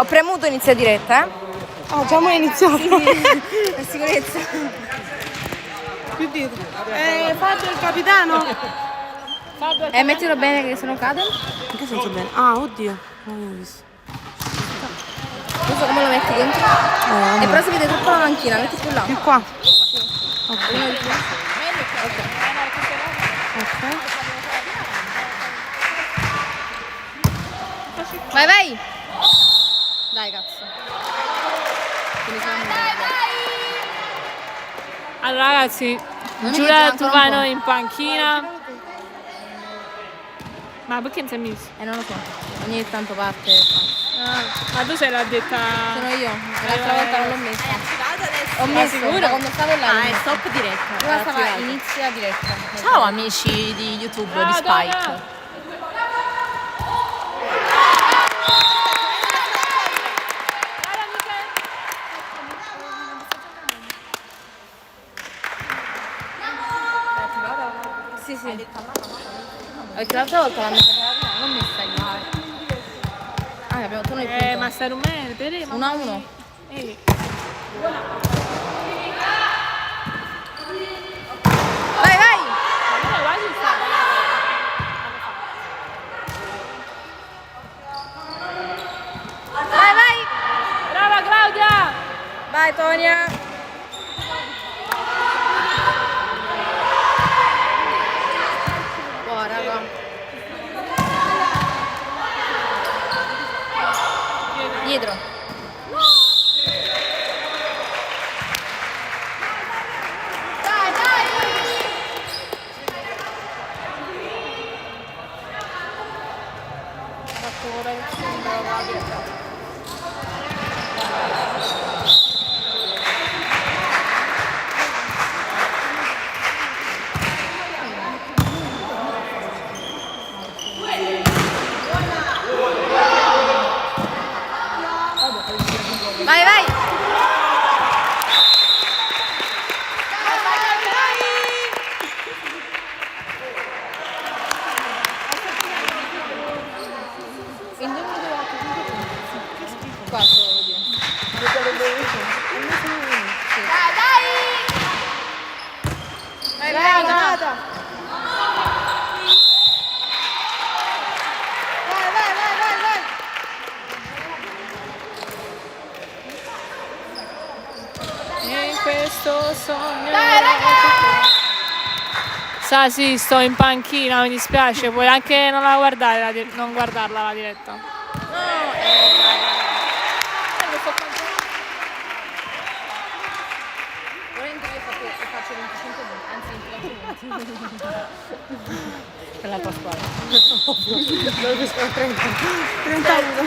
Ho premuto inizia diretta, eh? Ah, già mai iniziato. Sì, per sicurezza. Più dietro. Fabio il capitano. Mettilo bene che sennò cade. In che senso bene? Ah, oddio. Non l'avevo visto. Non so come lo metti dentro. E però si vede troppo la manchina, metti più là. Più qua. Uno di più. Ok. Vai, vai! Dai, cazzo. Allora ragazzi, Non Giulia iniziamo ancora un Tuvano po'. in panchina. Ma perché non si è messo? Non lo so. Ogni tanto parte. Ma tu sei l'ha detta. Sono io. L'altra volta non l'ho messa. Ho messo sicuro? ma quando stavo là. È stop diretta. Prima stava inizia diretta. Ciao amici di YouTube di Spike. Sì, sì. Perché l'altra volta l'hanno messa prima, non messa io. Ah, abbiamo fatto noi il punto. Ma sta rumeno, vedremo. 1-1. Vai, vai! Vai, vai! Brava Claudia! Vai, Tonia! Boh, raga. Dietro. Dai, dai! Vai, vai! In dove devo fare? 4 devo dire. Dai, dai! Vai, vai, nada! Vai, vai, vai, vai, vai! In questo sogno. Dai, raga! Sa, sì, sto in panchina, mi dispiace. Puoi anche non la guardare, non guardarla la diretta. Volendo io faccio 25 minuti, anzi 25 minuti. Per la tua squadra. Non riesco a 30. 31.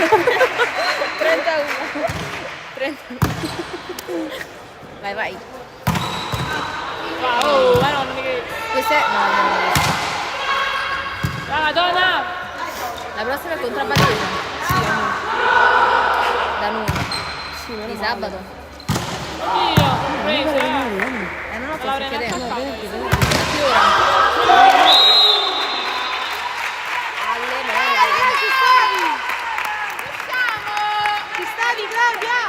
31. 31. Vai, vai. Oh, ma no, non mi credi. Questa è... No. Brava donna! La prossima è contro Battese. Sì, da noi. Di sabato. Io, preso, Non ho Laura, fatto in vedere. attacco. A che ora? Alle 9. Ci stavi, Claudia?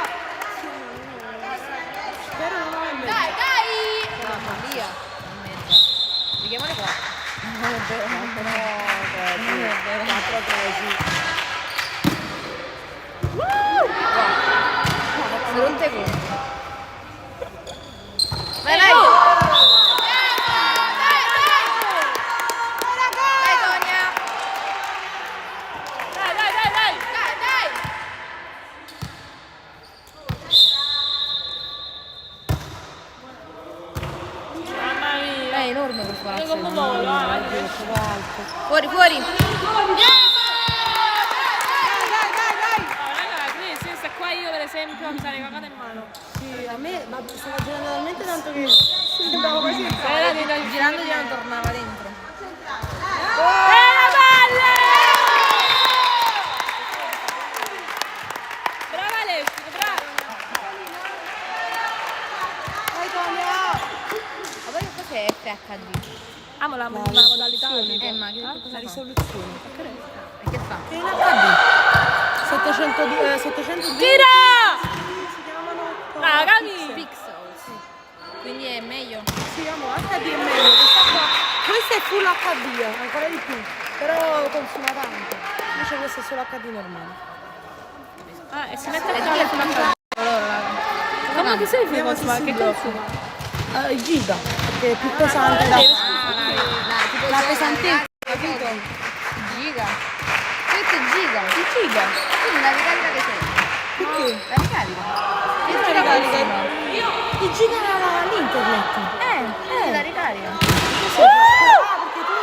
Spero non ho in mente. Dai, dai! Mamma mia. Richiamale qua. Non è vero. Non è vero. 4 presi. Se non te conto. Vai, vai! Dai, Tonia! Dai! Dai! Mamma mia! È enorme questo Io palazzo. come volo, Fuori, fuori! raga, qui se sta qua io per esempio mi sarei cagata in mano. Sì, a me ma stava girando talmente tanto che sembrava quasi Girando tornava dentro. La palle! Brava Alessio, brava! Vai Tonia! Ma poi cos'è FHD? Amo la modalità. Ma che cosa La fa? risoluzione. E che fa? Che in HD. 710 Tira! si chiamano Cami! Pixels. Quindi è meglio. sì, amore, HD è meglio. Questa è full HD, ancora di più, però consuma tanto. Invece questo è solo HD normale. Ah, e si mette a E fare sulla allora, come ti sei Vediamo fatto? se si Che blocca. consuma? Il giga, perché è più pesante da... la pesantezza, capito? Giga. Questo è giga. Il giga? Quindi la ricarica che sei? Perché? La ricarica. Che ricarica? Il giga era l'internet. La ricarica. Perché tu...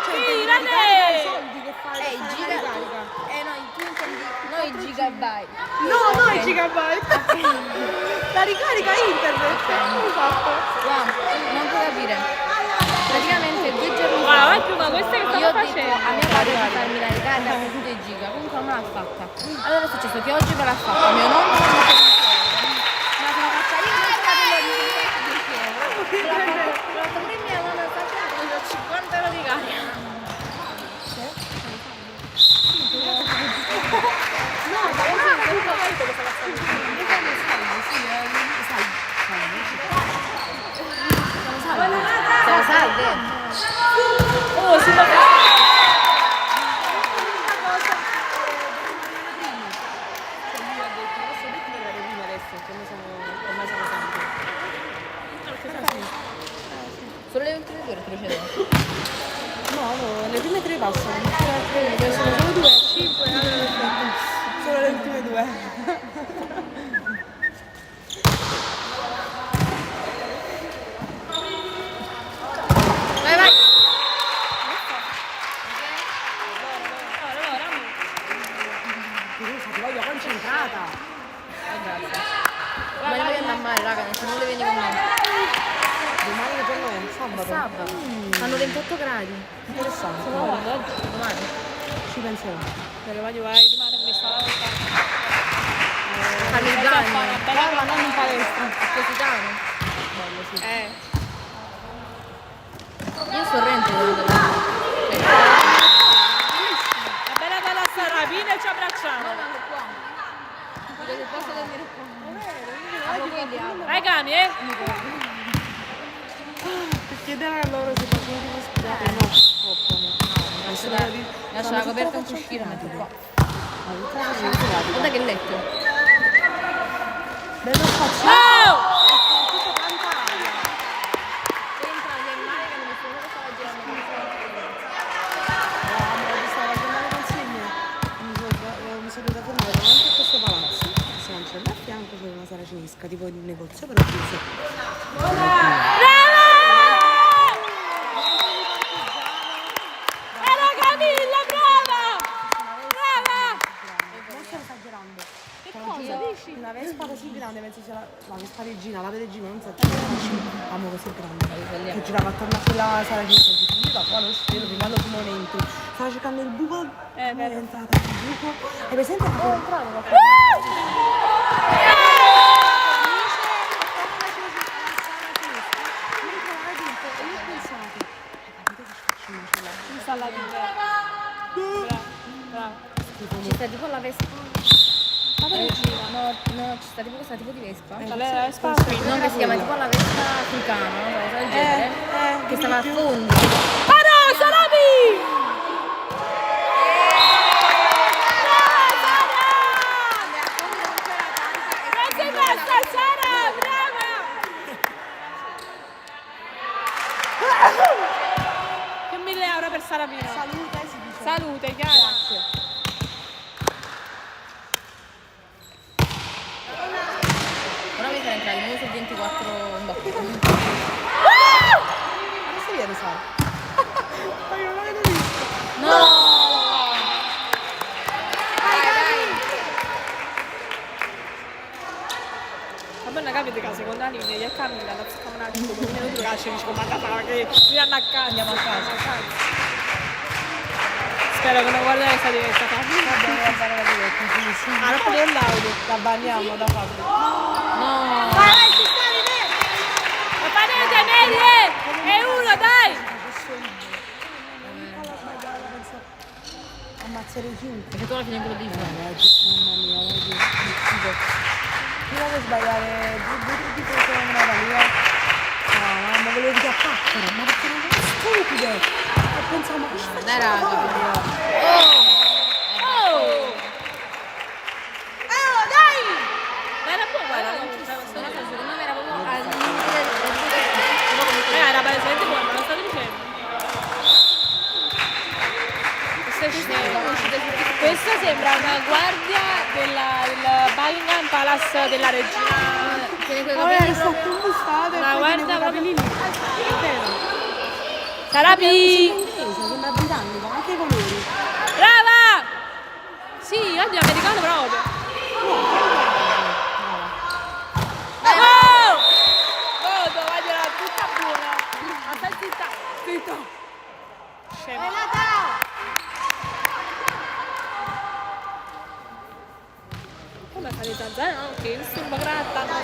Cioè, intendi la Tirate! ricarica ai soldi che fai per Il fare giga. la ricarica. No, tu intendi noi gigabyte. No, i gigabyte. La ricarica internet. Come hai fatto? Guarda, non puoi capire. Praticamente 2 giorni Guarda, fa vai più, ma questa che io stiamo ho detto facendo? a mio padre di farmi la ricarica con 2 giga, comunque non me l'ha fatta. Allora è successo che oggi me l'ha fatta, mio nonno non mi ma se la faccia io non so fratello di 10 euro. Me l'ha fatta pure mia nonna, ho 50 euro di carica. Siamo salve. Oh, si fa... Solo le ultime 2 ore procedono. No, le prime 3 passano. Sono solo 2 a 5. Solo le ultime 2. Vai, vai. Ti voglio concentrata. Grazie. Ma ne voglio andare a mare, raga, se non le vieni con me. Domani che giorno è? Sabato. Sabato. Fanno 28 gradi. Interessante. Domani. Ci penserò. Per le voglio vai, rimane con questa volta. Fanno il bagno. Guarda, non in palestra. Quotidiano. Io sto rento. Bella bella sta rapina e ci abbracciamo. Posso dormire qua? Vai Cami, eh? Chiedere a loro se possono dire scusate. No, troppo. Lascia la coperta un cuscino e metto qua. Guarda che letto. Bello spazio. Oh! Entra nel mare che non mi sono stava girando. Stavo ragionando consiglio. Mi sono dovuta fermare davanti a questo palazzo. Se non c'è là a fianco c'è una sala cinesca, tipo di negozio, però Era Camilla, brava! Brava! non sto esagerando. Che cosa dici? Una Vespa così grande, penso sia la Vespa regina, la regina, non so che amo così grande. Che girava attorno a quella sala cinesca. Io da qua lo scelo, prima lo primo non entro. Stavo cercando il buco, è entrata nel buco. Hai presente che può entrare? Ci sta tipo la Vespa. No, ci sta tipo questa tipo di Vespa. La Vespa Non che si chiama tipo la Vespa africana, una cosa del genere. Che stava a fondo. Ah no, Salami! Grazie basta, Sara, brava! Che 1000 euro per Sarapino. Salute, si dice. Salute, Chiara. Ora mi sarà entrato di nuovo su 24 in bocca. Adesso viene Sara. Ma io non l'avevo visto. No! Vai! Vabbè, non capite che secondo la linea e Camilla la facciamo un attimo, un minuto che ci dice comanda Sara che mi hanno a casa. Andiamo a casa. Spero che non guardare questa diretta. Guardare la diretta. Ah, non potevo l'audio. La banniamo da parte. No! Vai, ci stavi bene! Ma parete medie! E uno, dai! Ammazzare chiunque. Perché tu alla fine quello devi fare. Mamma mia, oddio, schifo. Prima che sbagliare due cose in una lì. No, mamma, volevo dire attaccare, ma perché non sono stupide. E pensavo, ma che ci Dai, facciamo raga. fare? Dai! Ma era buono, guarda, non ci stavo Secondo me era proprio al limite del era palesemente buono, ma non state dicendo. Questa sembra una guardia del Buckingham Palace della regina. tiene quei Vabbè, capelli sto proprio. combustata e Ma poi guarda tiene quei proprio- capelli lì. È vero. Sarapi! Sembra britannica, anche i colori. Brava! Sì, oggi è americano proprio. Oh! Godo, vogliola tutta buona. Ma stai zitta. Zitta. Scema. Come fai di Tanzania? No, che il surba gratta, no,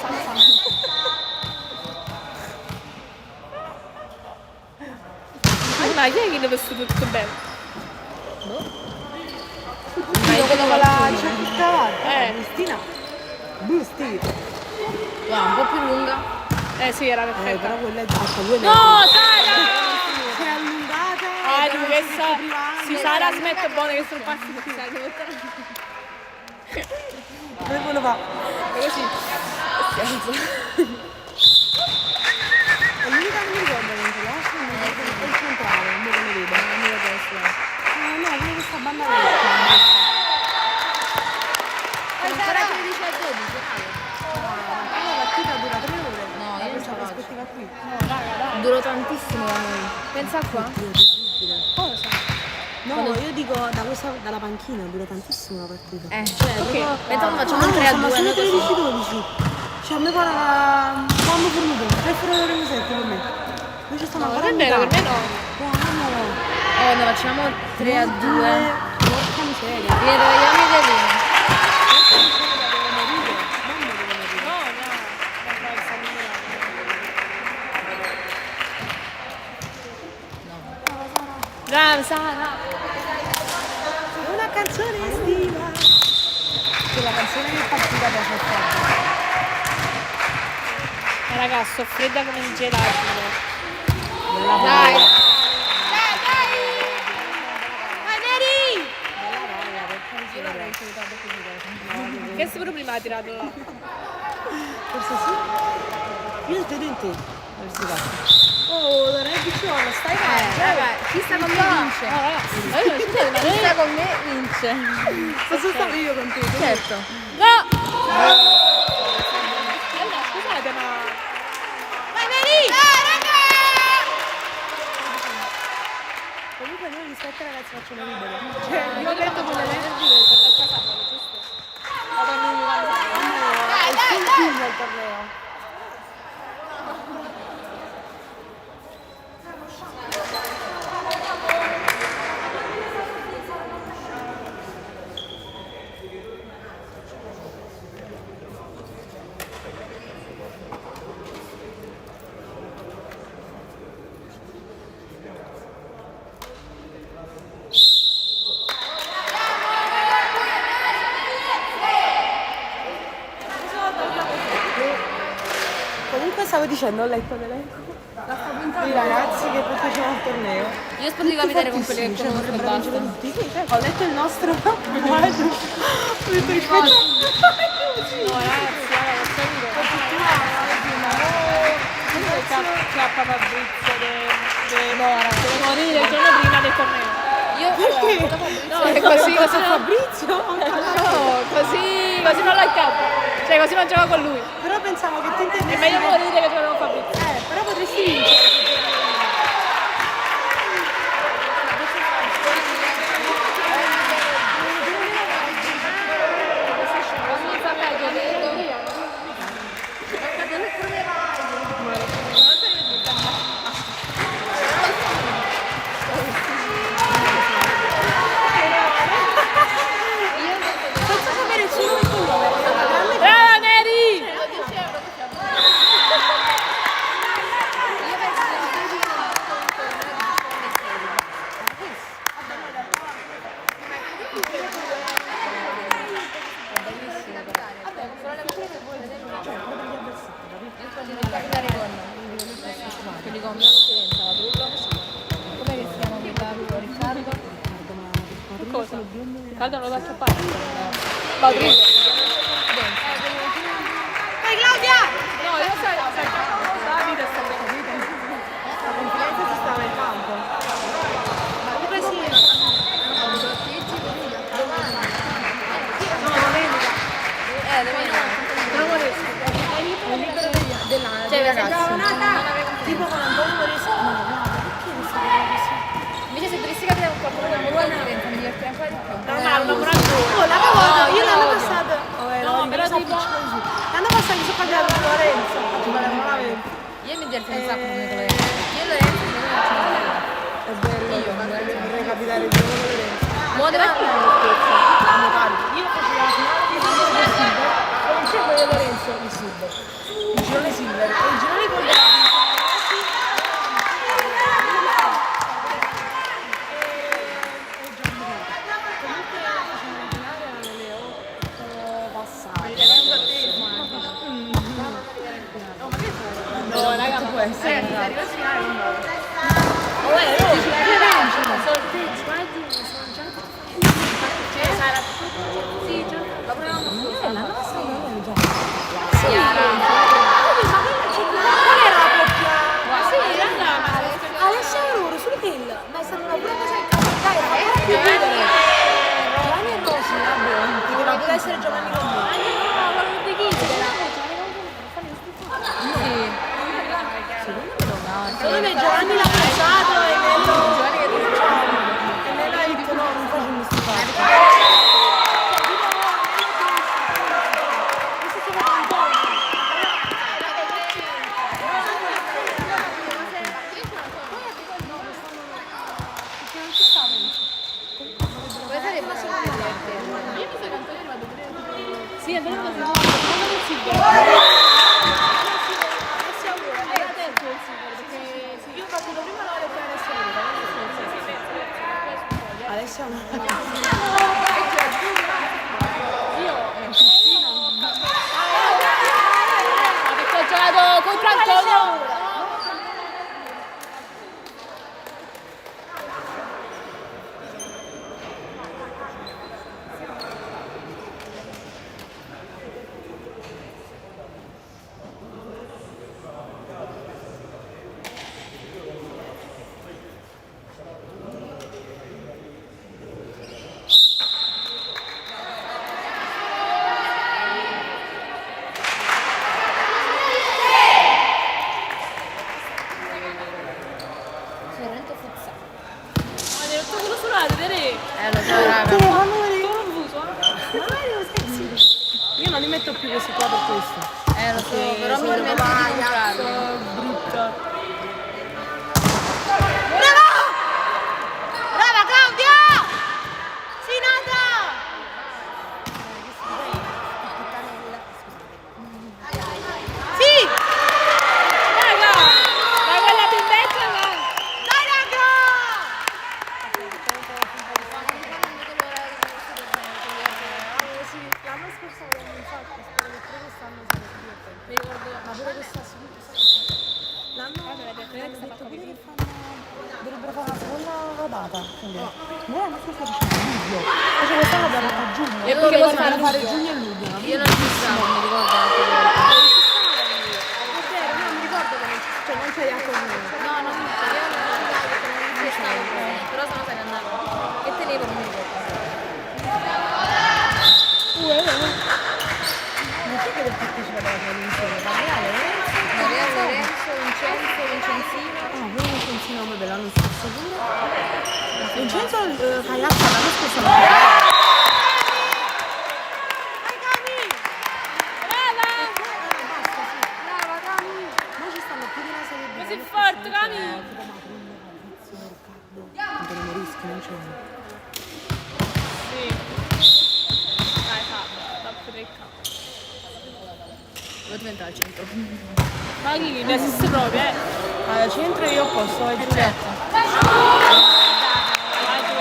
ma chi è che ne vestito tutto bene? Io quello con la giacchetta Cristina. Busti. Wow, un po' più lunga. Sì, era perfetta. Però quella è alta, due metri. No, Sara! Si è allungata. Ah, però tu si che sta sa, privando. si Sara smette buone che sono pazzi. Poi quello fa. Così. È l'unica che mi ricorda che la nostra non è il centrale, non me lo vedo. Non me lo vedo. No, quello che sta banda destra. Ancora 13 a 12, La partita dura 3 ore. No, io non questa ce la faccio. prospettiva qui. Duro tantissimo da noi. Pensa qua. Cosa? No, io dico dalla panchina dura tantissimo la partita. Cioè, proprio, pensa quando facciamo un 3 a siamo 2, solo noi così. 13-12. Cioè a me pare quando finito, 3 ore e 7 per me. Noi ci stiamo No, ancora non è vero, per me no. Buono. Ne facciamo 3 a 2. Porca miseria. Io mi delino. No, no, sta migliorando. Brava Sara. Una canzone estiva. Quella canzone che è partita da fare. Raga, sto fredda come il gelato. Dai. Che se pure prima ha tirato là. Forse sì. Io vedo in te. Oh, la Reggiciola, stai Raga, chi sta con me vince. No, ragazzi, ma io non scusate, ma Chi sta con me vince. Cosa stavo io con te? Certo. no! Allora, scusate, ma Comunque noi gli 7 ragazzi facciamo libero. io ho detto con le energie per andare a sabato, giusto? Vado a New York. È il film del torneo. Comunque stavo dicendo, ho letto l'elenco dei ragazzi che partecipano al torneo. Io spero di capitare con quelli che Cioè, conosco e vorrebbero vincere basta. tutti. Ho letto il nostro quadro. Ho detto rispetto. No, ragazzi, allora, lo saluto. Chiappa Fabrizio no, ragazzi, devo morire il giorno prima del torneo. Io No, è così, così no. Fabrizio? No, così non la chiappa. Cioè, così non gioca con lui. Però pensavo che tu È intendessi. meglio morire che giocare con Fabrizio. Però potresti vincere. Faccio sapere il suo nome e cognome. Brava Neri! penso Badrullo. Vai Claudia! No, io sai Davide sta bene. La confidenza si stava in campo. Ma pure sì. No, domenica. Cioè, ragazzi. Tipo con Antonio Moresco. No, guarda, perché non sta così? Invece se dovessi capire con qualcuno che non mi divertirei ancora di più. No, ma una coraggiosa. Oh, l'anno passato, io l'anno odio. passato. No, però tipo- L'anno passato mi sono cambiato con Lorenzo. Ci parliamo la vedo. Io mi diverto un sacco con Lorenzo. Io e Lorenzo non ci vedo. È bello. Io vorrei capitare di nuovo con Lorenzo. Mo deve Io facevo la finale di Silver e vincevo io e Lorenzo il Silver. Il girone Silver. E il girone con No, raga, può essere. Alessia e loro sul hill, ma è stata una pura cosa che dai, fa pure più ridere. Giovanni e Rosy, vabbè, poteva pure essere Giovanni con me. Secondo me Giovanni l'ha pensato e Nella ha detto no, non faccio questi fatti. sì, è vero che si Io ho fatto la prima laurea per Alessia perché ho giocato contro Antonio. Ma ne ho detto quello solo a vedere. Lo so, raga. fanno vedere. Sono confuso. Io non li metto più questi qua per questo. Lo so, però mi Sono permetto di comprarli. brutta. Brava Claudia! Sei nata! Sì! Raga, ma quella bimbetta là. Dai raga! L'anno scorso avevamo un sacco, spero che pure quest'anno sarà più divertente. Mi ricordo. Ma pure quest'anno l'anno hanno detto pure che dovrebbero fare una seconda rodata. Quindi, noi l'anno scorso facevamo luglio, invece quest'anno abbiamo fatto giugno. E perché Ora possiamo fare giugno e luglio. No? Io non ci stavo, mi ricordo anche. È vero, no, mi ricordo che cioè, non sei a comune. No, non mi io non ci stavo, però sono sai che andavo. Che tenevo non mi ricordo. Ma chi è che partecipa alla televisione? Gabriele? Maria Lorenzo, Vincenzo, Vincenzino. Ah, pure Vincenzino vabbè l'anno scorso pure. Vincenzo Cagliazza l'anno scorso non era. Dai Cami! Brava! Basta, sì. Brava Cami! Noi ci stanno più di una serie B. Così forte, Cami! Tipo Matrigno, Fabrizio, Riccardo. Antonio Morischi, non c'è uno. Sì. Dai, Fabio, top 3K. Devo diventare al centro. Ma chi ne esiste proprio, Al centro io posso, vai Giulietta. Vai, che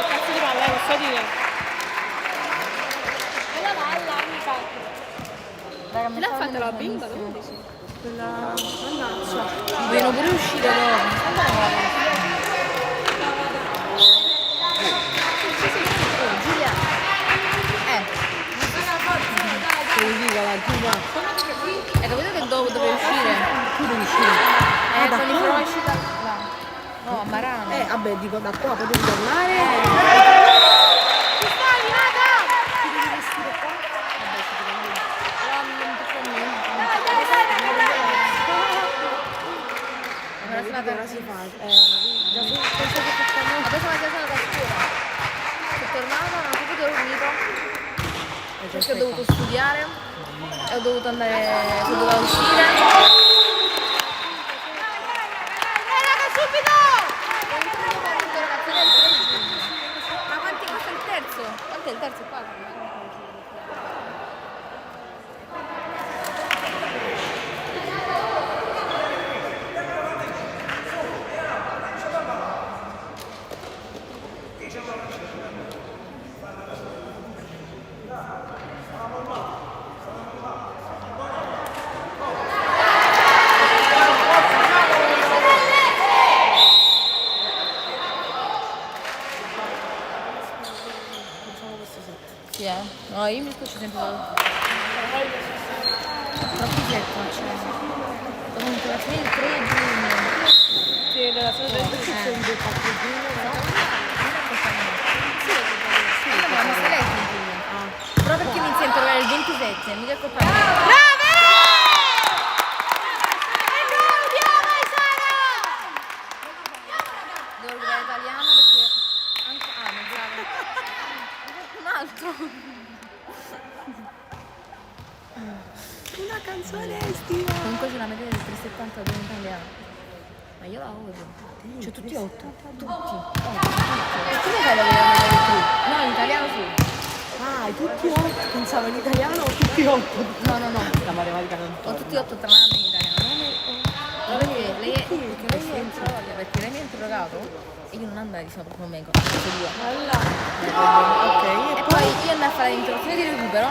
cazzo di palla, posso dire? E la palla, amica. Chi l'ha fatta la bimba? Dove dici? Quella mannaggia. Vogliono pure uscire loro. Giulia. significa la Giulia? Hai capito che dove uscire? Tu devi uscire. Da Con i qua? frosci da là. No, a Marano. Vabbè, dico da qua potevi tornare. Ci stai, Nata? Ti devi vestire qua? Vabbè, si deve andare. La prossima Ora si fa. Già so che facciamo. La prossima sera sono da scuola. Sono tornata, non ho proprio dormito. Perché ho dovuto studiare. E ho dovuto andare. Sono dovuta uscire. Ma quanti questo è il terzo? Quanto è il terzo qua? Sì, no, io mi scoccio sempre troppo freddo, cioè. Comunque alla fine il 3 giugno. Sì, della sua Ma mi stai lei il giugno? Però perché inizia a interrogare il 27, mica è colpa mia. Devo guardare italiano perché anche un altro. Una canzone estiva. Comunque c'è una media del 3,72 in italiano. Ma io la odio. Cioè tutti 8. Tutti. E come fai la media del 3? No, in italiano sì. Ah, tutti 8. Pensavo in italiano o tutti 8. No. La matematica non Ho tutti 8 tra l'anno in italiano. Ma perché lei è perché lei mi ha interrogato e io non andai diciamo proprio me con queste due. Ok, E poi io andai a fare l'interruzione di recupero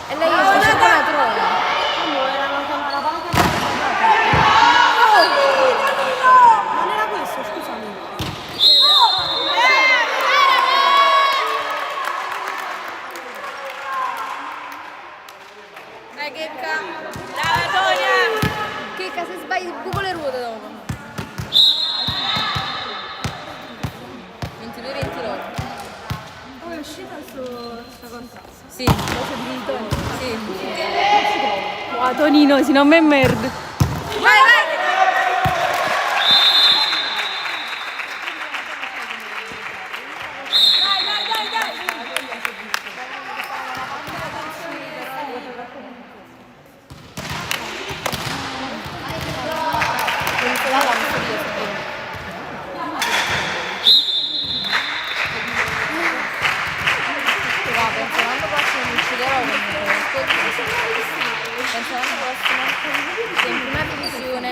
e lei faceva la trova. non era questo, scusami. Dai Checca! Brava Tonia! Checca se sbagli il buco le ruote dopo. 22-29. Poi è uscita sta cosa. Sì. Sì. Ah, Tonino, se non me merda. Vai! Penso l'anno prossimo mi ucciderò penso l'anno prossimo che in prima divisione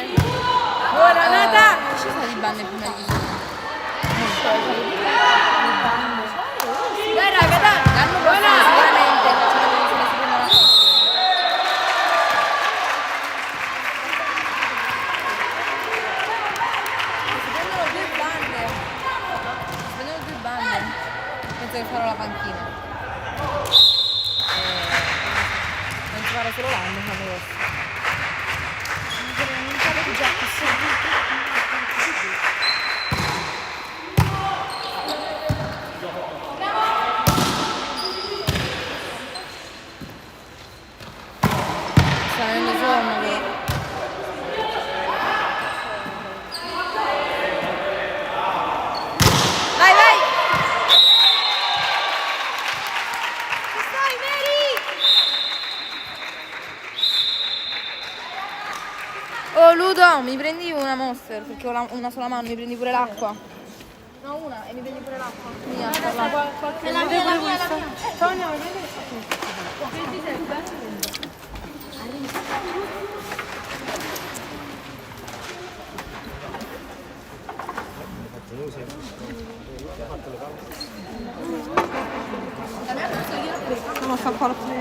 Buona Nata! ci sono di bande in prima divisione dai raga dai l'anno prossimo sicuramente facciamo la divisione si prendono la si prendono due bande penso che farò la panchina penso fare solo l'anno quando posso sta venendo sonno però. Vai! Ci stai, Mary? Oh Ludo, mi prendi una Monster perché ho una sola mano, mi prendi pure l'acqua. No, una e mi prendi pure l'acqua. Mia, è la mia, la mia. Tonia, ma vedi che fa tutto? Non fa parte.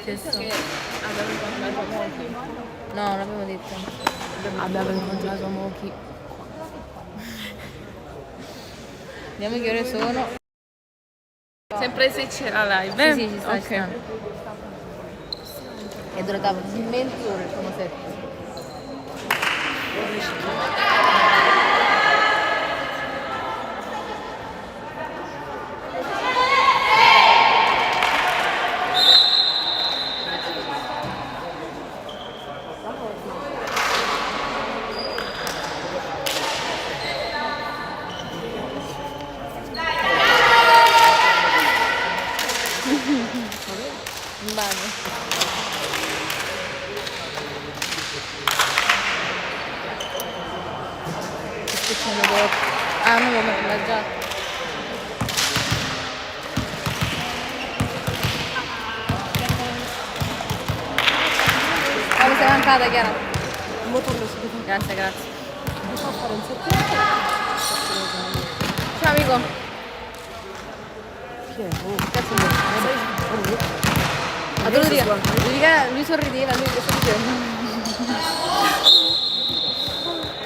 stesso. Abbiamo incontrato molti. No, non l'abbiamo detto. Abbiamo incontrato Mochi. Vediamo che ore sono. Sempre se c'era live. Sì, sì, ci sta, ci sta. È durata 20 ore, sono 7. In bagno. Che c'è una dopo? Ah, non l'ho messo la giacca. Quando sei mancata, Chiara? Un motorno subito. Grazie, grazie. Mi fa fare un settimana. Ciao amico. Chi è? Oh. Cazzo vuoi? Ma te lo dico, lui sorrideva, lui sorrideva.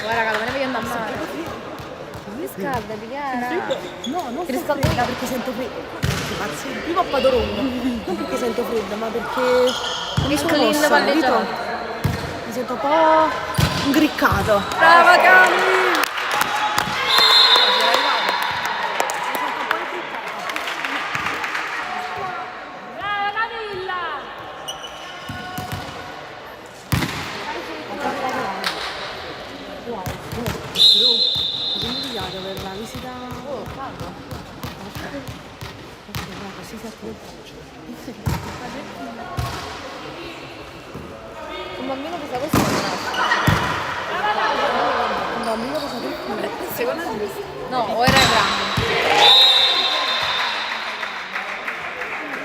Guarda raga, me ne voglio andare a mare. Mi scalda, Chiara. No, non Ti sto riscaldo fredda io? perché sento freddo. Pazzi, prima a Padorone. Non perché sento fredda, ma perché mi sono clean mossa, palleggiato. capito? Mi sento un po' ingriccato. Brava Cami! Per la visita. Oh, caldo. Così si Un bambino pesa così non nasce. un bambino cosa che Secondo me No, o era grande.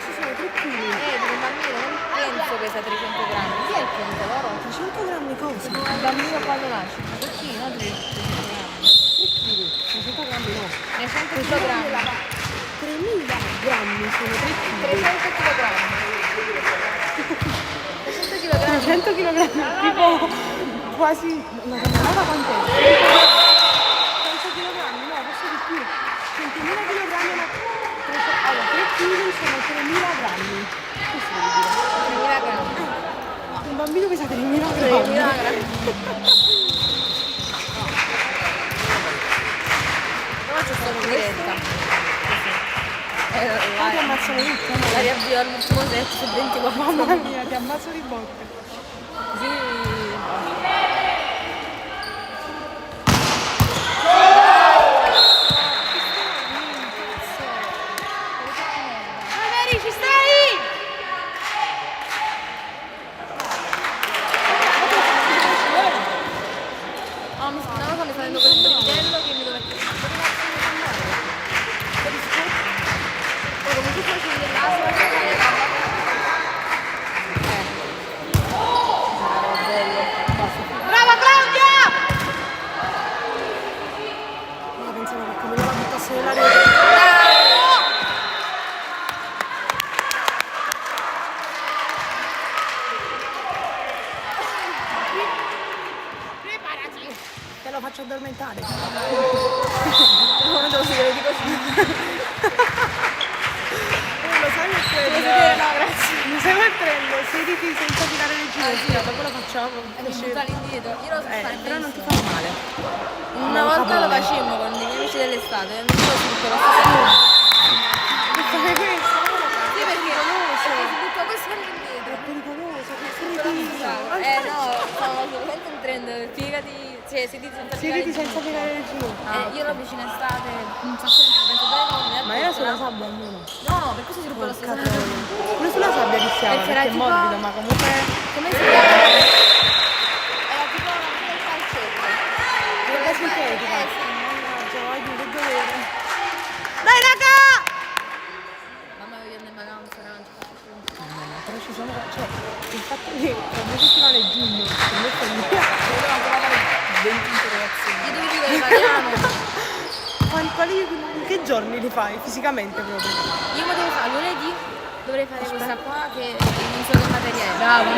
ci sono 3 kg. Un bambino non penso pesa 300 grammi. Chi è il conto, 300 grammi cosa? Il bambino quando nasce, così, non 300 grammi. 300 grammi no. 300 kg. 3000 grammi sono 3 kg. 300 kg. 300 kg. 300 kg, tipo quasi una camminata quant'è? 100 kg, no, forse di più. 100.000 kg, ma allora 3 kg sono 3.000 grammi. Questo vuol dire. 3.000 grammi. Un bambino pesa 3.000 3.000 grammi. grammi. Ora c'è stata diretta. Poi ti ammazzano tutti, La riavvio all'ultimo set su 24. mamma mia, ti ammazzo di botte. Sì. Mary, ci stai? Oh, non lo so, mi sta venendo quel brividello che mi dovete... Come tu puoi scegliere l'asino, brava Claudia! Ma pensavo che come la buttasse nella rete. Te lo faccio addormentare. Non devo sedere di così. Lo sai il trend? No, grazie. Mi sai quel trend? Sediti senza tirare le ginocchia, dopo lo facciamo. E mi buttare indietro. Io lo so fare Però non ti benissimo. fa male. Una volta lo facemmo con i miei amici dell'estate, non so se tutto lo stesso. Per fare questo? Sì, perché si butta questo indietro. È pericoloso, che No, stavo assolutamente un trend, piegati, cioè sediti senza sediti piegare. senza tirare le ginocchia. Io l'ho vicino estate, un sacco di tempo, penso bene, Ma era sulla sabbia almeno. No, per questo si ruba lo stesso. Pure sulla sabbia rischiava Perché perché era è tipo- morbido, ma comunque Come si chiama? Era tipo un calcetto. è sintetica. Sì. Mannaggia, vai giù, che dovere. Dai raga! Mamma voglio andare in vacanza, no, non ci faccio più. Però ci sono, cioè, il fatto che tra 2 settimane è giugno, per me è via. Devo ancora fare 20 interrogazioni. Io devo dire italiano. Che giorni li fai fisicamente proprio? Io potevo fare lunedì, dovrei fare questa qua che non so che materia è. Bravo.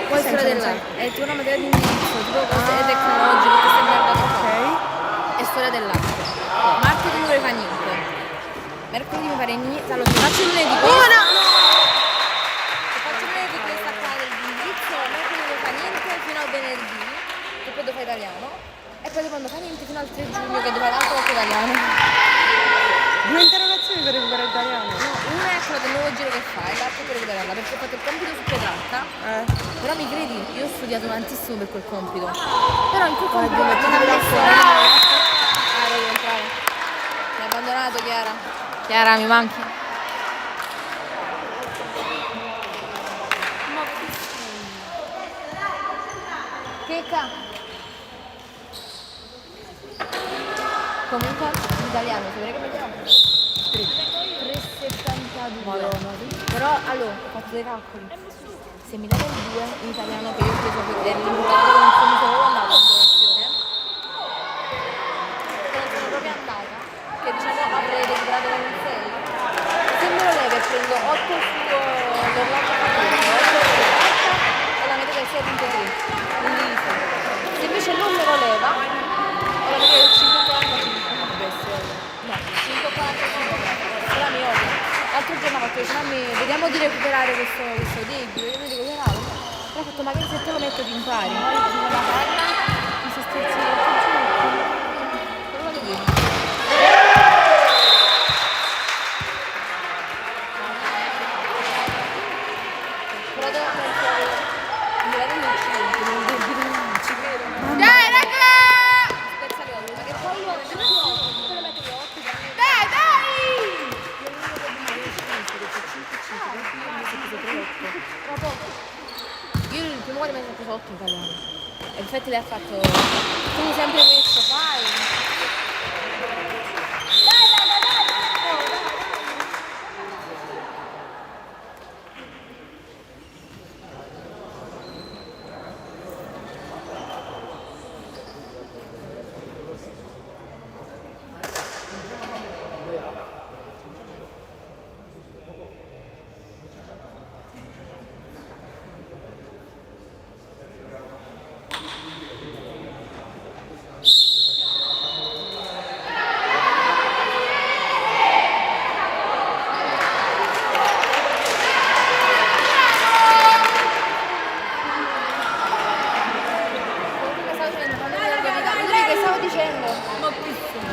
Poi storia dell'arte. È tipo una materia di indirizzo, tipo cose tecnologiche, queste merda qua. E storia dell'arte. Martedì non dovrei fare niente. Mercoledì mi pare niente. Allora, se faccio lunedì questa. Se faccio lunedì questa qua dell'indirizzo, mercoledì non fa niente fino al venerdì, che poi devo fare italiano. E poi dopo non fa niente fino al 3 giugno che devo fare l'altro volta italiano. 2 interrogazioni per recuperare italiano. No, una è quella del nuovo giro che fai, l'altra per recuperarla, perché ho fatto il compito su Pietrarca. Però mi credi, io ho studiato tantissimo per quel compito. Però in quel compito non ha messo. Devo entrare. Mi hai abbandonato, Chiara. Chiara, mi manchi. Che ca? Comunque l'italiano, sapete che mettiamo? 3,72. Però allora ho fatto dei calcoli. Se mi dai il 2 in italiano che io ho preso per l'imputato non sono solo andata in trovazione. Sono proprio andata, che diciamo avrei recuperato con il 6. Se me lo levo e prendo 8 sull'orologio e la metà del 6,3. Se invece non me lo leva, ho la metà del 5,45. No, 5,45. Ora mi odia. L'altro giorno ha fatto, vediamo di recuperare questo debito. Io mi dico, però ho fatto, magari se te lo metto ti impari. Poi con la palla mi si strizza l'altro giorno. Però vado bene. Però devo pensare, mi vedo nel 5, non debito, non ci credo. Dai, raga! Spezza le uova, che poi io te lo metto gli occhi. Dai, dai! Io il primo quadro mi ha preso 8 in italiano. E infatti lei ha fatto. Tu sempre questo, fai. Dai, dai, dai, dai! Oh, dai.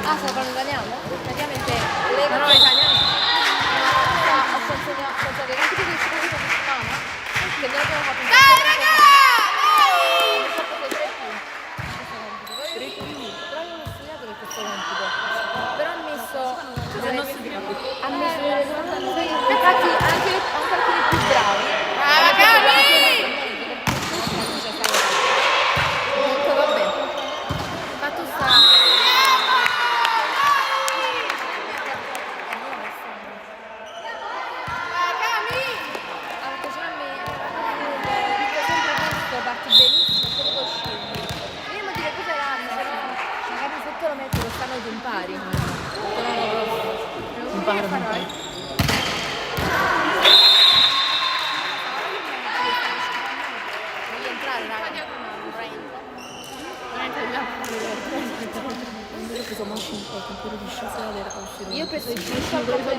Ah, stavo parlando italiano? Praticamente lei non è italiano. Ho consegnato dei compiti che ci questa settimana che noi abbiamo fatto. Dai raga! Dai! Però io non ho studiato per questo compito. Però ha messo infatti anche alcuni più bravi. Comunque vabbè. Fatto sta. Parti benissimo, poi devo scendere. Vediamo dire cosa erano, se no magari se te lo metti lo stanno ti impari. Imparo. Voglio entrare, raga. Io ho preso il 5 al corso di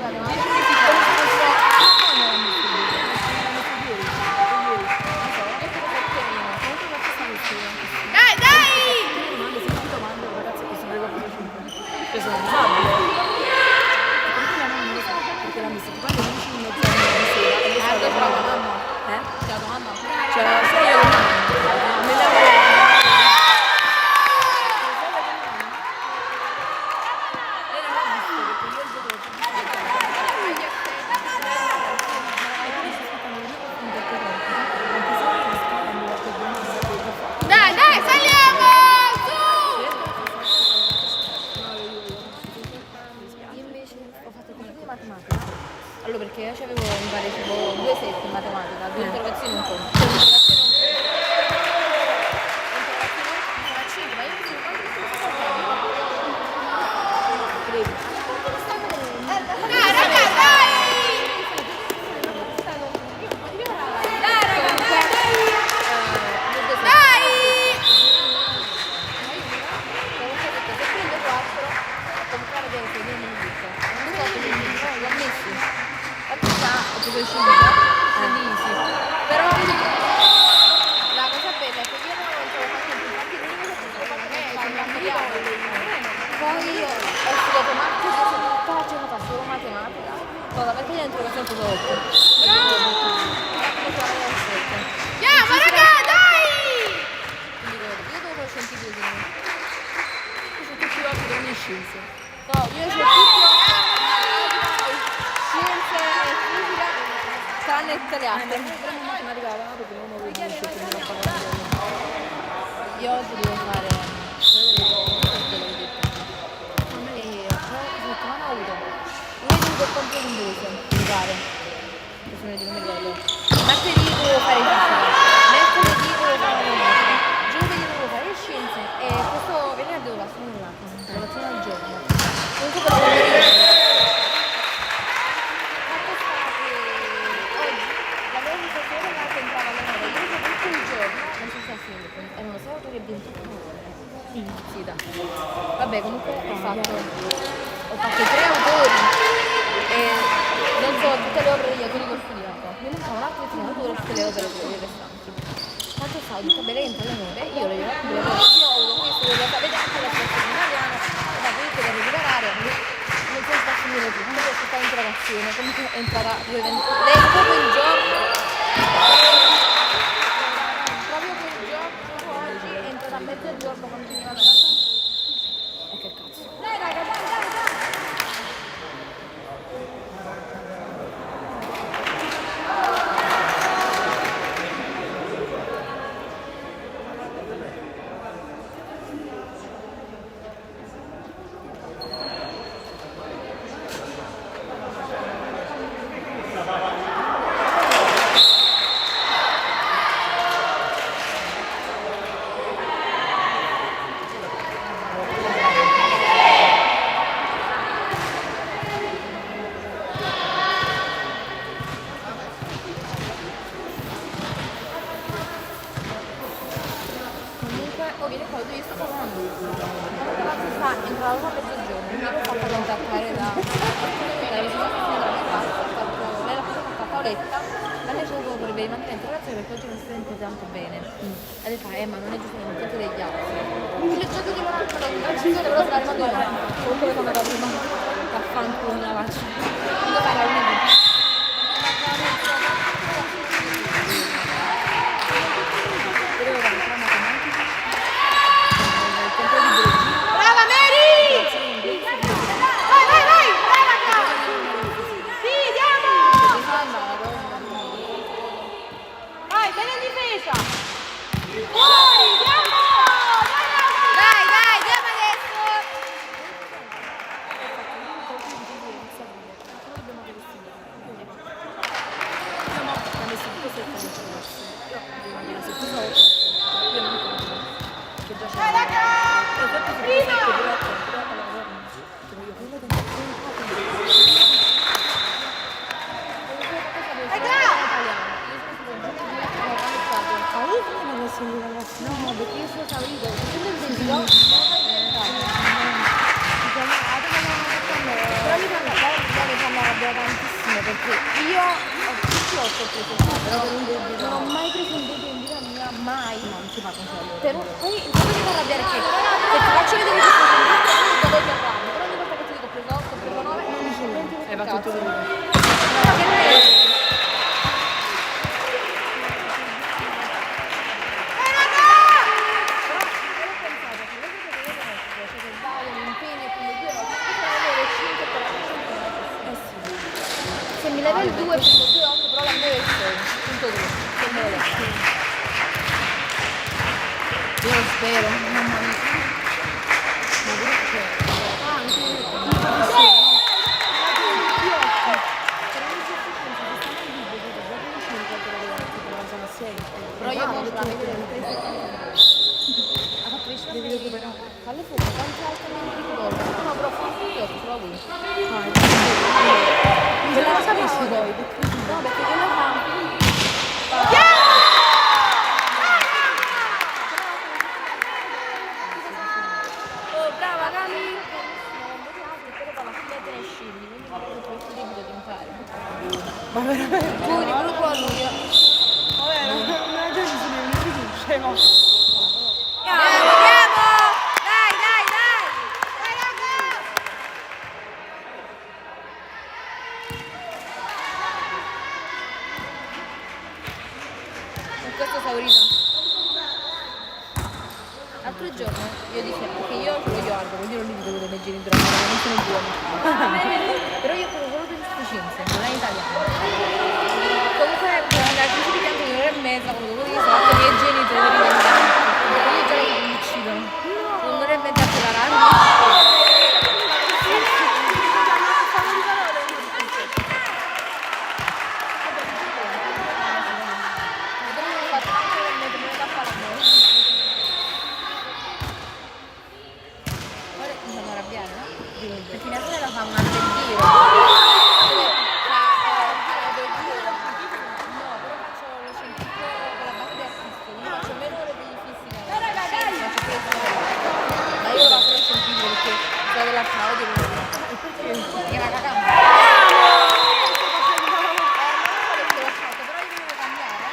Dai, dai! Sono disabile. Perché l'ha messa tipo alle 11 in mezzo alla sera. Dove c'è la tua mamma? Eh? C'è la tua mamma? Cioè, sai io me la Dai, dai, saliamo! Su! Io invece ho fatto così di matematica. Allora perché io avevo mi pare tipo 2 set in matematica, 2 interrogazioni un conto. Interrogazione ma io mi sono quanto credo. Dai, raga, dai! proprio scientifica, sì. Però la cosa bella è che io non ho fatto infatti l'unico esercizio che ho fatto è il materiale. Poi ho studiato marketing, tutta la giornata solo matematica, con la parte di interrogazione tutto dopo. Ma raga, dai! Io devo fare scientifico, io sono tutti occhi per ogni scienze. No, io sono tutti occhi per scienze e fisica, tranne tutte le altre. Io oggi devo fare settimana ho avuto lunedì per compito l'inglese, fare, questo lunedì non mi ricordo. Martedì dovevo fare fisica, mercoledì dovevo fare matematica, giovedì dovevo fare scienze e questo venerdì devo fare nulla, colazione al giorno. Non so cosa voglio dire. Fatto sta che oggi l'avevo visto solo ma che entrava alle 9, io ho tutto il giorno, non so se è finito, erano 6 autori e 28 ore. Sì, dai. Vabbè, comunque ho fatto 3 autori e non so tutte le opere degli autori che ho studiato. Me ne fanno un altro autori tutte le opere delle restanti. Quanto sa, ho detto bene entra alle 9, io le io ho avuto questo, vedete anche la situazione italiana, e da qui per recuperare, non so se finire più, comunque questa interrogazione, comunque è entrata lei proprio il giorno, proprio quel giorno oggi è entrata a mezzogiorno quando finiva la data. E che cazzo. Dai raga, dai. Viene qua, io sto parlando. Quando la ragazza sta entrando a mezzogiorno, mi ero fatta contattare da risoluzione della mia parte, lei l'ha fatta a Paoletta, ma lei solo per i mantenere relazione perché oggi non si sente tanto bene. E lei fa, ma non è giusto che non sente degli altri. Il gioco di un'altra non devo stare madonna, come come da prima, affanculo la faccia. Quando parla lunedì. Brava Mary! Vai! Sì, diamo! Vai, bene in difesa! Fuori, diamo! Dai, diamo adesso! Vai, raga! No, perché io sono salito, però mi fanno arrabbiare tantissimo perché io ho tutti 8 preso, non ho mai preso un debito in vita mia, mai. Non si fa controllo. Però poi mi fa arrabbiare che se ti faccio vedere che sono un doppio a guardi, però ogni volta che ti dico ho preso 8, ho preso 9, non dici niente. Va tutto bene. Se mi levi il 2 prendo 2 8, però la mia è 6, punto 2, se me lo levi. Io spero, mamma mia. Ma perché? Però io non la vedo. Ha fatto il devi recuperare. Falle fuoco, quanti altri mi ricordo? No, però io ho trovato lui. Quella cosa capisci poi? No, perché quello fa... Oh, brava Cami! Quello fa la figlia dei scegli, quindi questo debito di imparare. Ma veramente? Pure a luglio. Vabbè, non è già ci sono i miei fiducie, ma... Andiamo! Dai, dai, dai! Dai, raga! Con questo esaurito. L'altro giorno io dicevo, perché io voglio algo, quindi non li dico con i miei genitori, non sono buoni. Però io proprio solo per sufficienza, non è italiano. Comunque la crisi di pianto di un'ora e mezza, quando dopo dire sono i miei genitori, io già mi uccidono. Un'ora e mezza per la mi fanno arrabbiare, no? Perché mia sorella fa un altro giro. No, però faccio lo scientifico con la base di artistico, quindi faccio meno ore di fisica. Faccio pure storia. Ma io la faccio lo scientifico perché sono della Claudia e perché la cagata. Però io devo cambiare.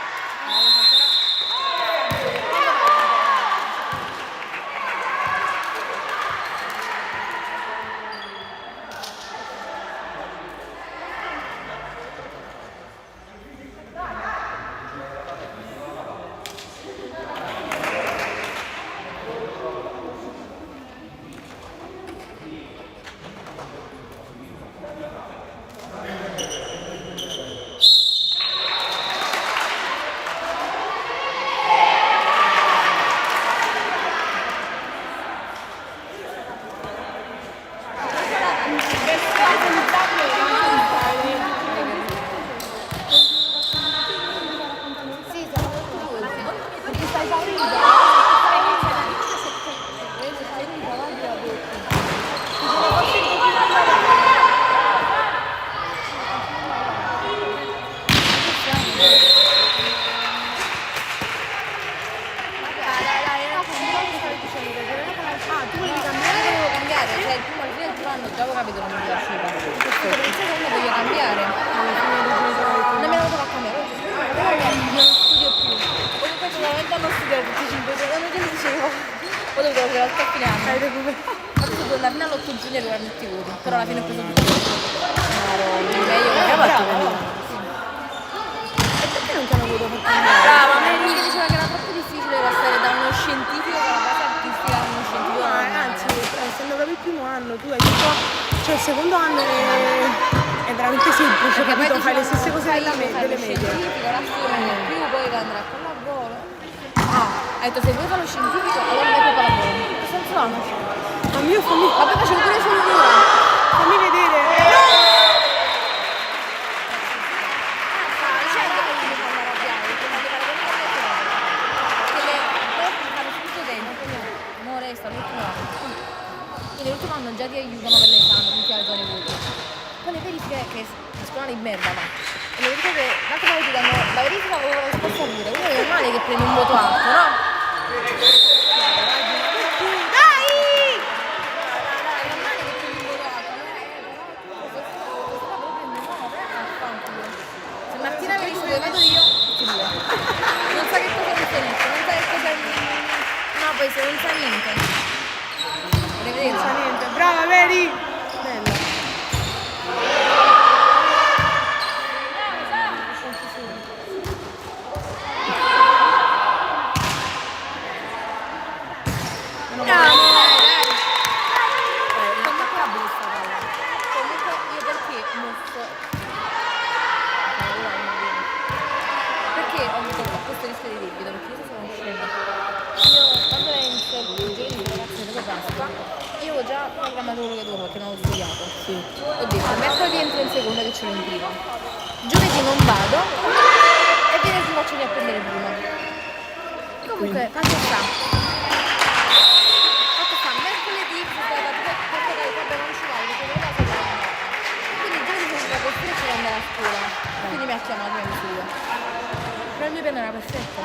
Sì, sono molto utili. Perché stai esaurito. Tu volevi cambiare? Volevo cambiare, cioè il primo alla fine del primo anno già avevo capito che non mi piaceva. Per il secondo voglio cambiare. Non me lo trovo a cambiare, non studio più. Comunque sicuramente non studio tutti i 5 secondi che dicevo. Ho dovuto fare l'altro a fine anno. Ho dovuto tornare fino all'8 giugno e arrivare tutti i voti. Però alla fine ho preso tutto. Meglio che E perché non ti hanno voluto far cambiare? brava, ma mi diceva che era troppo difficile passare da uno scientifico alla base artistica a uno scientifico. Anzi, essendo proprio il primo anno, tu hai detto, cioè il secondo anno è veramente semplice, capito? Fai le stesse cose delle medie. Scientifico, la studio più poi che andrà con lavoro. Ha detto se vuoi fare lo scientifico allora vai con lavoro. Che senso ha? Vabbè facevo pure solo un'ora. Fammi vedere. L'ultimo anno già ti aiutano per l'esame, tutti alzano i voti. Poi le verifiche che scuola di merda, ma le verifiche che l'altro volta ti danno la verifica con la risposta pure, quindi è normale che prendi un voto alto, no? Dai! È normale che prendi un voto alto, se Martina mi dice dove vado io, tutti due. Non sa che cosa mi finisce, non sa che cosa mi... No, poi se non sa niente. Non sa niente. Brava, Mary! Bella. Comunque io perché mostro... Perché ho avuto questo rischio di debito? Perché io sono scema. Io quando era inizio il giorno di ragazzi dopo Pasqua, io ho già programmato quello che dovevo perché non ho studiato. Sì. Ho detto, mercoledì entro in seconda che ce l'ho in prima. Giovedì non vado e venerdì faccio a prendere prima. Comunque, fatto sta. Mercoledì si sta vabbè non ci vado perché non la so fare. Quindi giovedì sono stata costretta ad andare a scuola. Quindi mi ha chiamato mia misura. Però il mio piano era perfetto.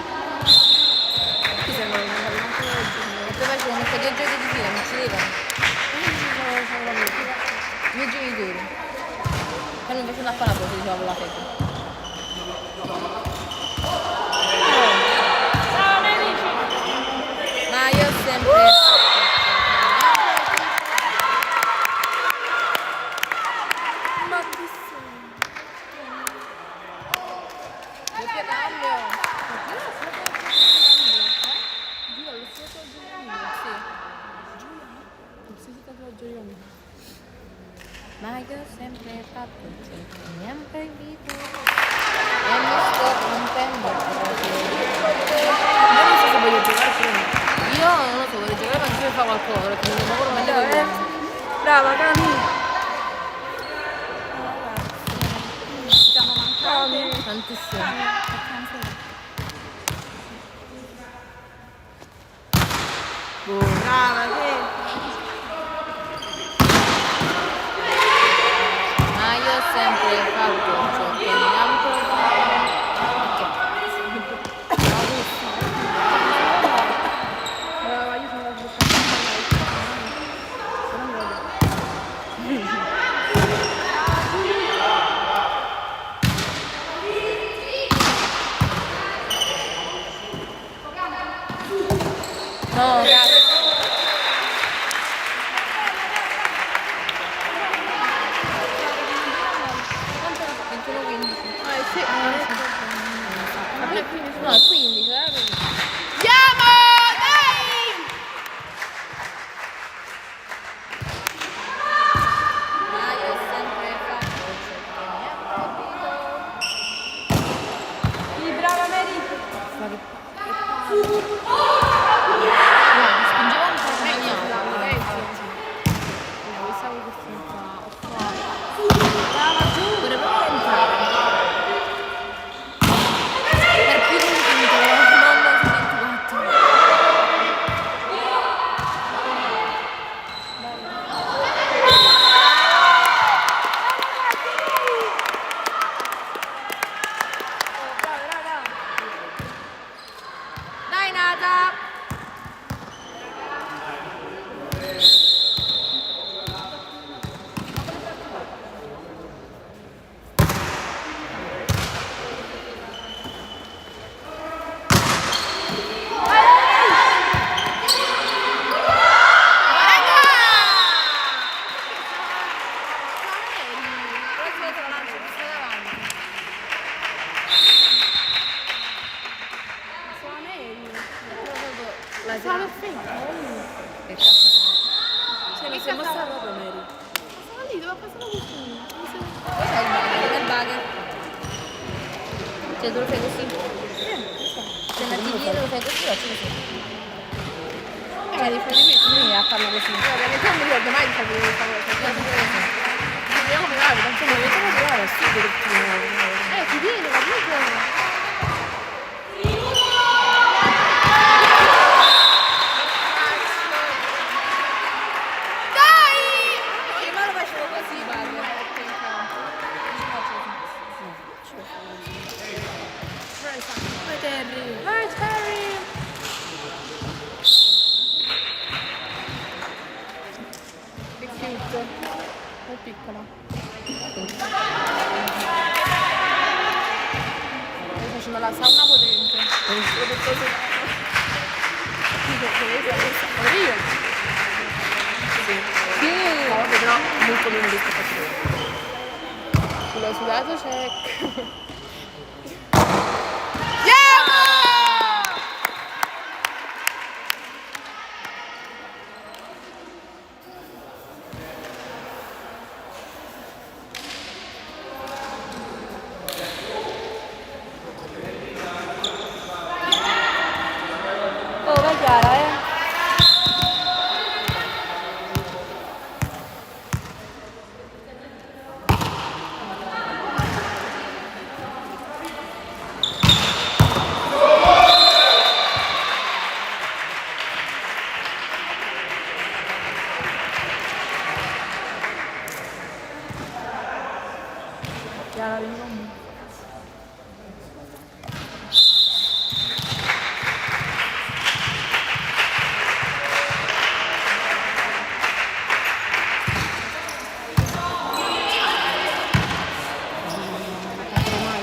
Ti sembra che non capiamo ancora oggi. E poi facevo mercoledì e giovedì di fila, mi uccidevano. I miei genitori. Ma non facendo a fare la cosa, diceva con la fede. Brava Medici! Ma io ho sempre doppio cambio. Giulia, lo stesso giorno. Sì. Lo stesso tatuaggio io. Ma io ho sempre fatto ciò che mi hanno proibito e mi sto rompendo proprio. Io non so se voglio giocare però. Io non lo so, voglio giocare ma anche fa qualcosa perché mi devo proprio mettere con lui. Brava Cami! Siamo mancati. Tantissimo. Brava, sì. Ma io ho sempre fatto ciò che mi hanno proibito. Brava, io sono la giocata. No, grazie. 21-15. Sì. No, è 15, quindi. Andiamo! Dai! Ma io ho sempre fatto ciò che mi hanno proibito. Sì, brava Mary! Spingevo un po' sbagliato. Pensavo che senza Brava giù. Vorrei proprio entrare. Per più di un minuto, non su 24. Dai Nata! Sono perfetta. Che cazzo? Cioè, mi sei mossa proprio, Mary. Sono lì, dove passare qualcuno? Cos'è il bagger? Nel bagger? Cioè tu lo fai così? Se metti dietro lo fai così, faccio così. Devi fare questo. Sì, a farlo così. Perché non mi ricordo mai di fare questa cosa. Vediamo come va, tanto non vedo come va, sì, perché... ti viene, ma dico... Io ma lo facevo così, bagger. Vai Terry! Vai Terry! Che cute! È piccola. Stai facendo la sauna potente. Ho detto sì. Pure io? Sì. No, vabbè, però molto meno rispetto a te. Quello sudato check. Oh, vai Chiara, Chiara, vieni con me.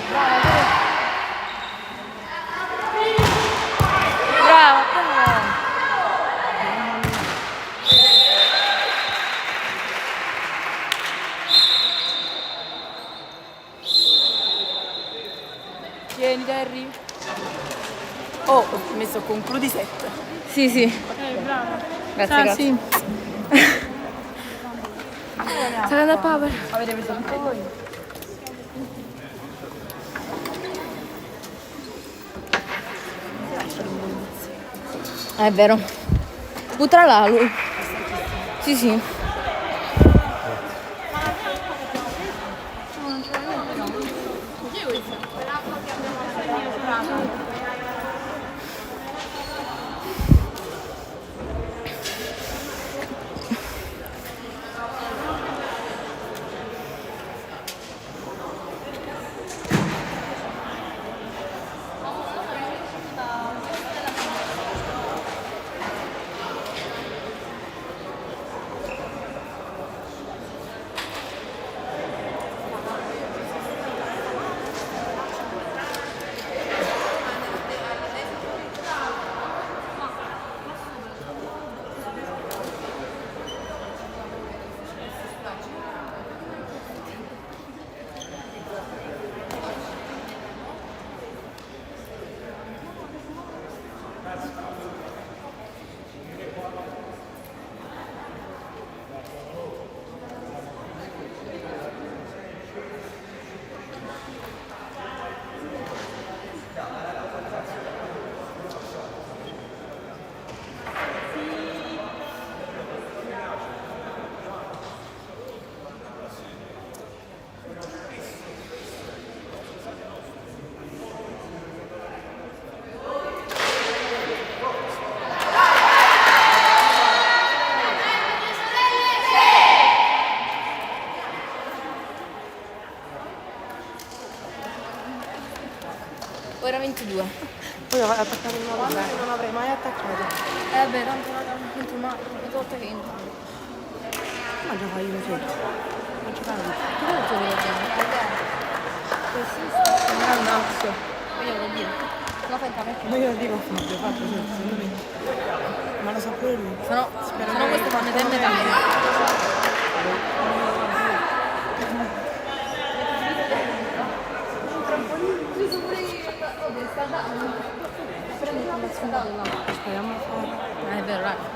Brava, Tieni, Terry. Oh, ho messo concludi 7. Sì, sì. Brava. Grazie, grazie. Sì. Seconda power. Avete preso tutto voi? È vero. Buttala là lui. Sì, sì. Ora 22. Poi vai a attaccare una donna che non avrei mai attaccato. Beh, tanto non vinto mai. Una volta che vinto. Ma già fai io 7. Non ci fai. Che volete vedere? Non è un azio. Io lo dire. No, fai perché? Ma io lo dico a Fabio, Fabio secondo me. Ma lo sa pure lui. Se no queste fanno metà e metà. Speriamo a fare. È vero, raga.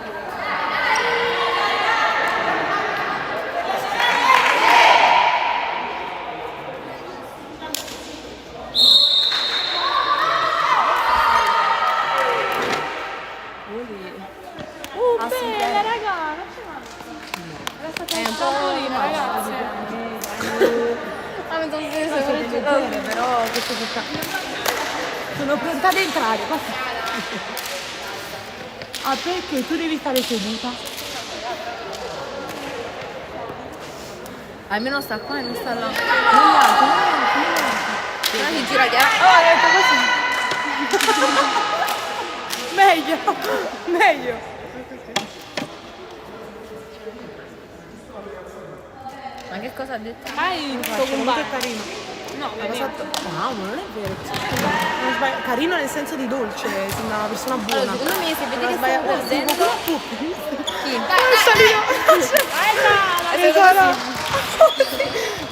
Bene, raga, non ci male. È un po' Ragazzi. mi sono preso Però questo si sta. Sono pronta ad entrare. Basta. Ah, perché tu devi stare seduta? Almeno sta qua e non sta là. Non l'altro, non l'altro. Se no si gira chiaro. Oh, ho detto così. Meglio, meglio. Ma che cosa ha detto? Fai il tuo Comunque compagno. è carino. No, La vedi. cosa... Wow, ma non è vero. Non sbaglio. Carino nel senso di dolce, sembra una persona buona. Allora, secondo me se vedi che sbaglia... stiamo perdendo. Sì. Tesoro.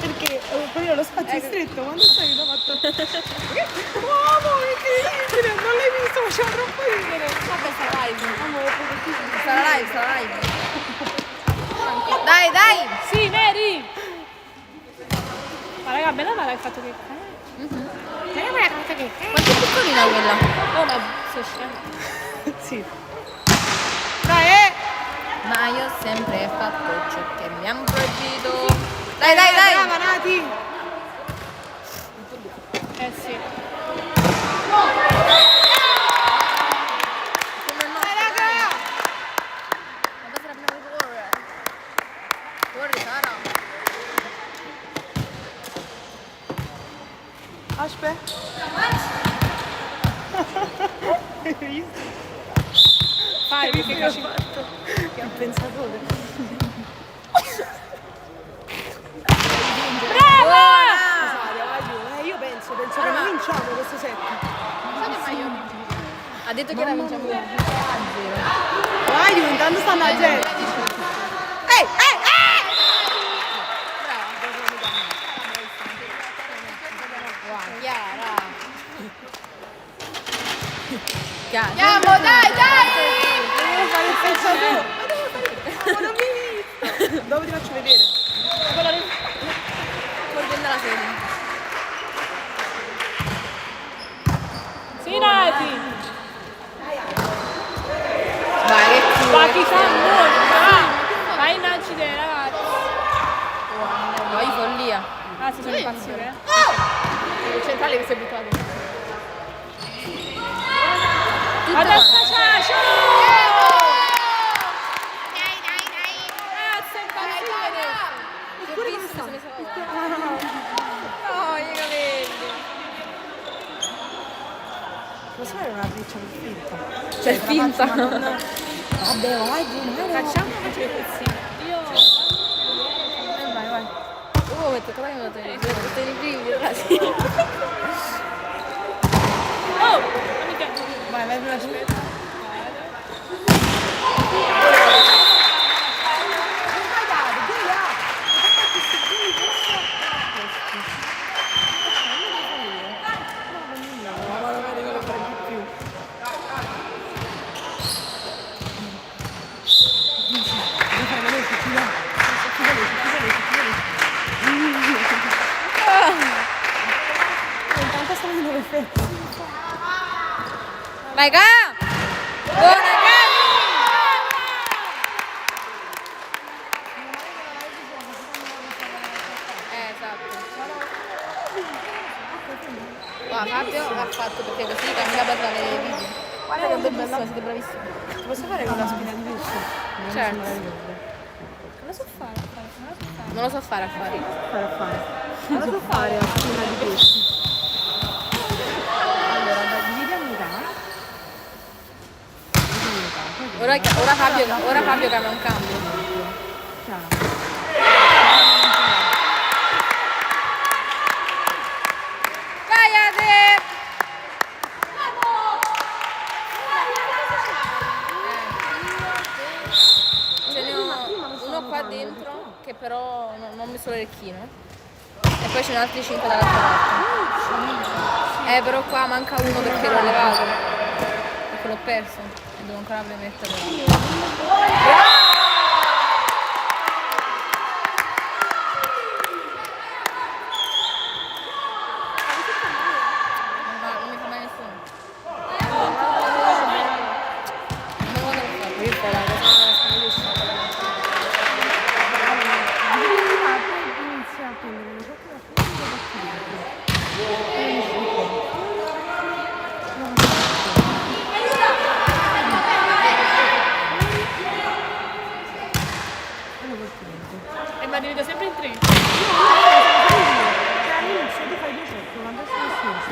Perché poi io lo spazio stretto, quando sei l'ho fatto. Uomo, incredibile, non l'hai visto, faceva troppo ridere. Vabbè, sarà live. Sarà live. Dai, dai! Sì, Mary! Ma raga, bella male il fatto che... Quanto è piccolina quella? Oh, ma sei scemo. Sì. Dai, Ma io ho sempre fatto ciò che mi hanno proibito. Dai, dai, dai! Brava, Nati. Eh sì. Come no? Raga. Ma cosa abbiamo di correre? Corri, Sara. Aspetta. Fai, perché caci... Che ha pensatore. Io penso che non vinciamo questo set. Ha detto che la vinciamo 1-0. Vai, intanto stanno a gente. Ehi! Chiara. Andiamo, dai, dai! Devo fare il pensatore. Ma non mi hai visto. Dopo ti faccio vedere. Colpendo la sedia. Sinati! Vai, che culo. Pakistan molto! Vai innanzi te, ragazzi! Vai, follia. Ah, si sono impazzite? Il centrale che si è buttato. Adesso Ciacio! Dai, dai, dai. Cazzo, è impazzite! Che visto se ne sono. No, i capelli! Lo sai una riccia di finta. C'è finta. Vabbè, vai, vai. Facciamo i pezzini. Io... Vai, vai. Metto cosa che mi ho detto? Metto i brividi, ragazzi. Oh! Amica! Vai, vai, vai. Aspetta. Intanto sta venendo perfetto. Vai, Ga! Buona, Gabi! Esatto. Fabio ha fatto perché così cambia per vedere i video. Guarda che bellissimo, siete bravissimi. Ti posso fare con la spina di pesce? Certo. Non lo so fare, Non lo so fare a fare. Non lo so fare la spina di pesce. Allora, dividiamo metà. Ora Fabio cambia un cambio. Ciao. Vai Ade! Ce n'è uno qua dentro che però non ho messo l'orecchino. E poi ce n'è altri 5 dall'altra parte. Però qua manca uno perché l'ho levato. Perché l'ho perso. E devo ancora metterlo. Non mi fa mai nessuno. Non lo so. Questa è la cosa della spina di pesce. Inizia a prendere le cose da e ma divido sempre in 3. all'inizio tu fai 2 secchi, ma adesso è stesso.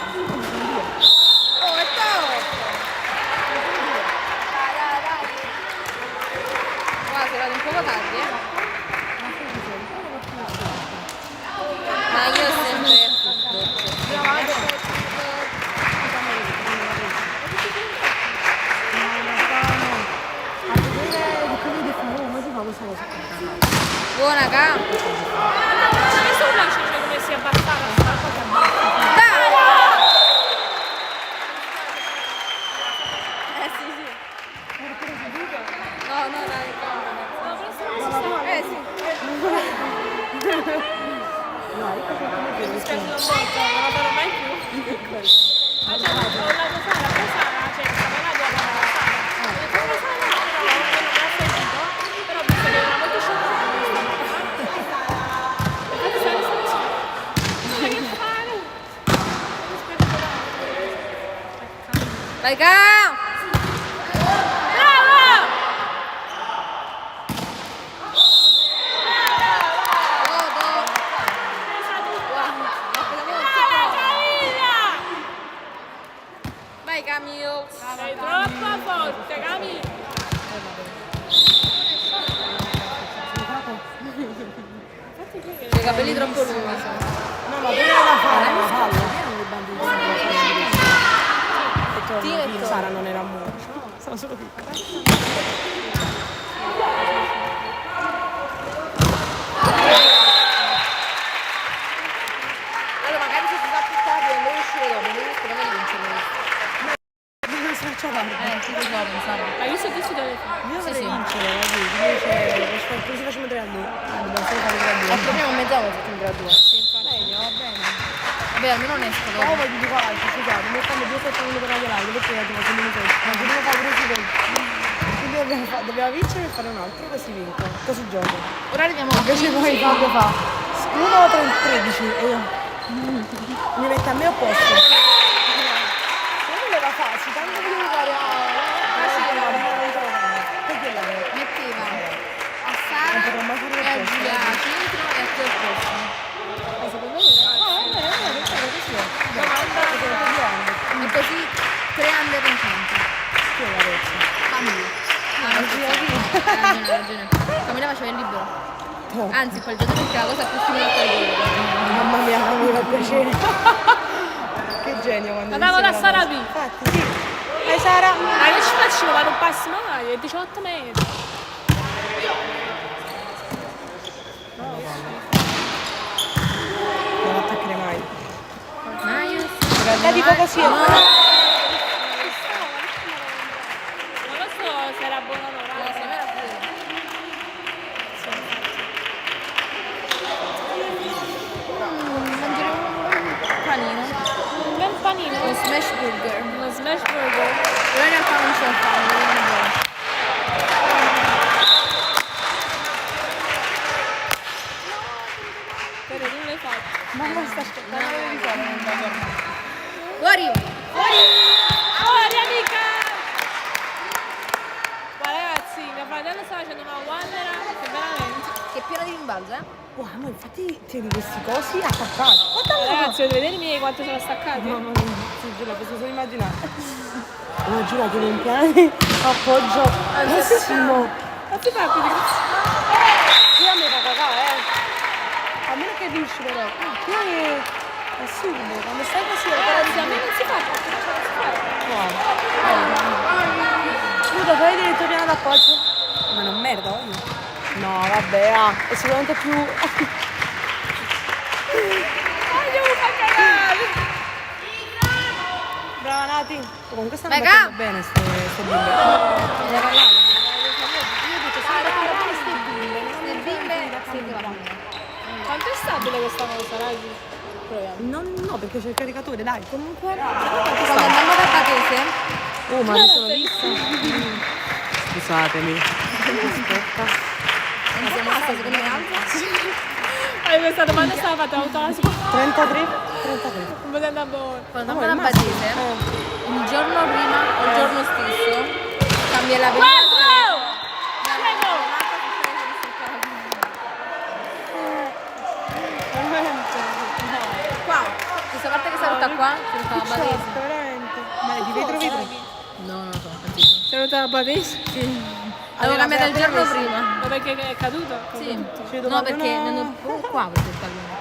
Oh, è top! Dai. Guarda, sei arrivato un poco tardi, Ma io sempre... A vedere di come definire come si fa questa cosa. Buona, Ga! Nessuno dice come si abbassava sta cosa. Sì. No, dai, sì. Mi dispiace una volta, non la farò mai più. Ma cioè, ho lasciato fare la Casana, cioè stava là dove la Casana. Ho detto la Casana, però non me l'ha sentito, però visto che era molto scioccato. Infatti sai che che fare? Mi dispiace tanto. Vai, Ga! Vai, Camille! Sei troppo forte, Cami! Ho i capelli troppo lunghi. No, ma prima da fare la palla. Erano le bambine. Sì, e tu. Sara non era amore. Sono solo piccola. Allora, magari se si fa più tardi e non uscire dopo, non riesco a vincere. comincia tardi. Sì, lo so, pensavo. Hai visto che si deve fare? Io vorrei sì. vincere, guardi, invece come se facciamo 3 a 2. Dobbiamo solo fare 3 a 2. Proviamo mezz'ora se in grado. Meglio, va bene. Vabbè, almeno non esco No, dopo. voglio dire altro, scusate, noi fanno 2 secondi per la live, perché abbiamo fatto un minuto. Ma dobbiamo fare pure i quindi dobbiamo vincere e fare un altro, così vinco. Così gioco. Ora arriviamo a Invece poi Fabio fa 1 o 13 e io mi mette a me opposto. Non le va facile, tanto che devo fare perché la metteva a non Sara potrò mai fare e a l'opposto. Giulia a centro e a te opposto. Secondo me ragazzi. Così è. Perché sono 2 anni. E così 3 under in campo. Chi è la vecchia? Camilla. Ah, Giulia chi? Hai ragione. Camilla faceva il libro. Anzi, quel giorno perché la cosa più finita del libro. Mamma mia, mi fa piacere. Che genio quando Andiamo da inizia la Sara cosa. B. Infatti, sì. Vai Sara. Ma che ci facciamo? Ma non passi mai, è 18 metri. Non attaccherei mai. Marius. La dico così. Non lo so se era buono o no, raga. Mangeremo un panino. Un bel panino. Un smash burger. Uno smash burger. Però in realtà non c'è il pane, non è buono. Però non l'hai fatto. Mamma sta aspettando di fare un giorno. Fuori! Fuori amica! Ma ragazzi, mio fratello sta facendo una wallera che veramente... Che è pieno di rimbalzo, eh? Wow, ma infatti tieni questi cosi attaccati. Ragazzi, volete vedere i miei quanto sono staccati? Mamma mia, sì, giuro, posso solo immaginare. Ho girato in un piano di appoggio massimo. Non si fa più di cazzo. Qui a me fa cagare, a meno che riesci però. Qui è assurdo, quando stai così Ragazzi, a me non si fa perché non ce la si fa. scusa, fai vedere il tuo piano d'appoggio? Ma non merda, voglio. No, vabbè, è sicuramente più... Devo far cagare. Brava Nati. Comunque stanno Raga! mettendo bene ste bimbe. Ne parlavo. Io dico sempre che queste bimbe si trovano. Quanto è stabile questa cosa, ragazzi? Proviamo. No, perché c'è il caricatore, dai, comunque... Quando andiamo da Patese, Oh, ma adesso l'ho vista. Scusatemi. Aspetta. non siamo stati secondo me alto. Questa domanda è stata fatta tutta la scuola. 33? 33. Non potete andare a buono. Quando andiamo da Patese, il giorno prima o il giorno stesso, cambia la Qua, questa parte che saluta qua, saluta la Patese. Veramente. Ma è di vetro? No, non lo so, Saluta la Patese? Devo cambiare il giorno prima. Ma perché è caduto? Sì. Ci No, domando perché una- ne hanno qua per il pallone.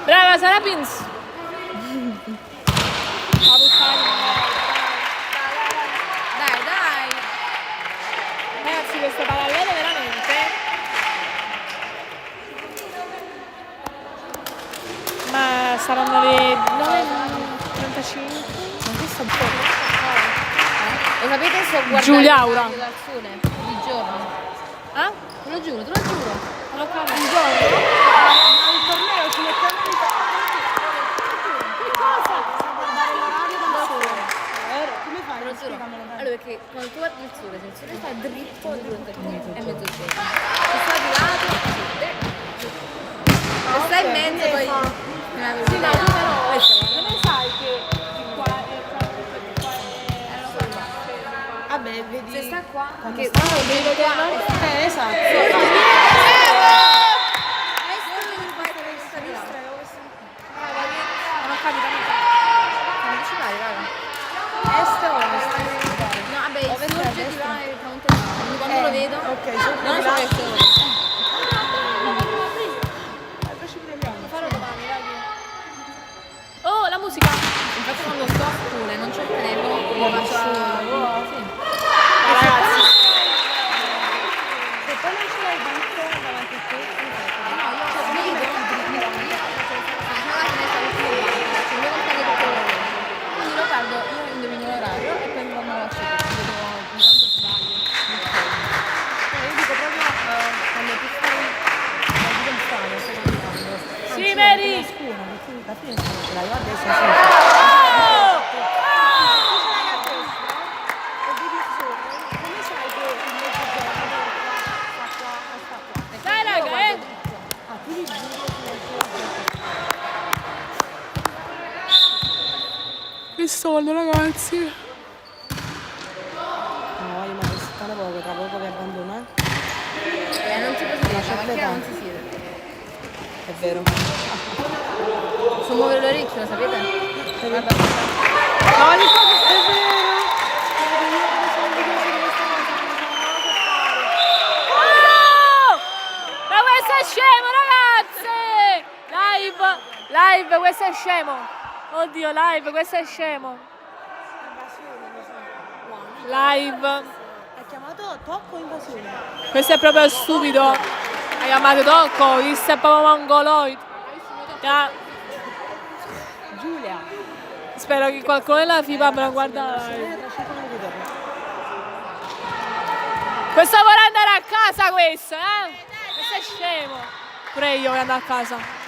Brava Sara Pins! La buttare in Dai. Ragazzi, queste parallele veramente. Ma saranno le 9:35. Ma questo è un po'... Lo sapete se ho guardato Giulia il Aura. radio dal sole di giorno? Ah? Te lo giuro, te lo giuro. Non ho capito. Il torneo ci mettiamo in cosa? Guardare l'orario del sole. Come fai? Te lo giuro. Spiegamelo, dai. Allora, perché quando tu guardi il sole, se il sole sta dritto di fronte a te, è mezzogiorno. Se sta di lato, se sta in mezzo, poi... Sì, ma tu però come sai che di qua è Vabbè, vedi... Se sta qua, Quando che sta- vedo qua, esatto. non ho capito niente. Quando ci pare, raga? Est o ovest? No, vabbè, il sorge di là è tramontano. Quando lo vedo, Ok, sono non lo so che è ora. Poi ci proviamo. Farò domani, ragazzi. Oh, la musica! Infatti quando sto a scuola e non c'ho il telefono, lo faccio a... Sì. Ragazzi, Se poi non ce l'hai dentro davanti a te, No, io ho vedo, io sono la finestra del mio banco, c'è il mio compagno che lavora. Quindi lo guardo, io indovino l'orario e prendo Ce l'hai a destra, a sinistra. Dai raga, Che sonno ragazzi. No, io mi devo stare poco, tra poco che abbandono, Non si può dire, la macchina non si siede. È vero. So muovere le orecchie, lo sapete? Guarda, No, di cosa è vero? Oh! Ma questo è scemo ragazzi! Live, questo è scemo. Oddio, live, questo è scemo. Live. Ha chiamato tocco invasione. Questo è proprio stupido. Hai chiamato tocco, questo è proprio mongoloid. Giulia. Spero che qualcuno della FIBA me lo guarda live. Tra 5 minuti torna. Questo vuole andare a casa questo, eh? Questo è scemo. Pure io voglio andare a casa.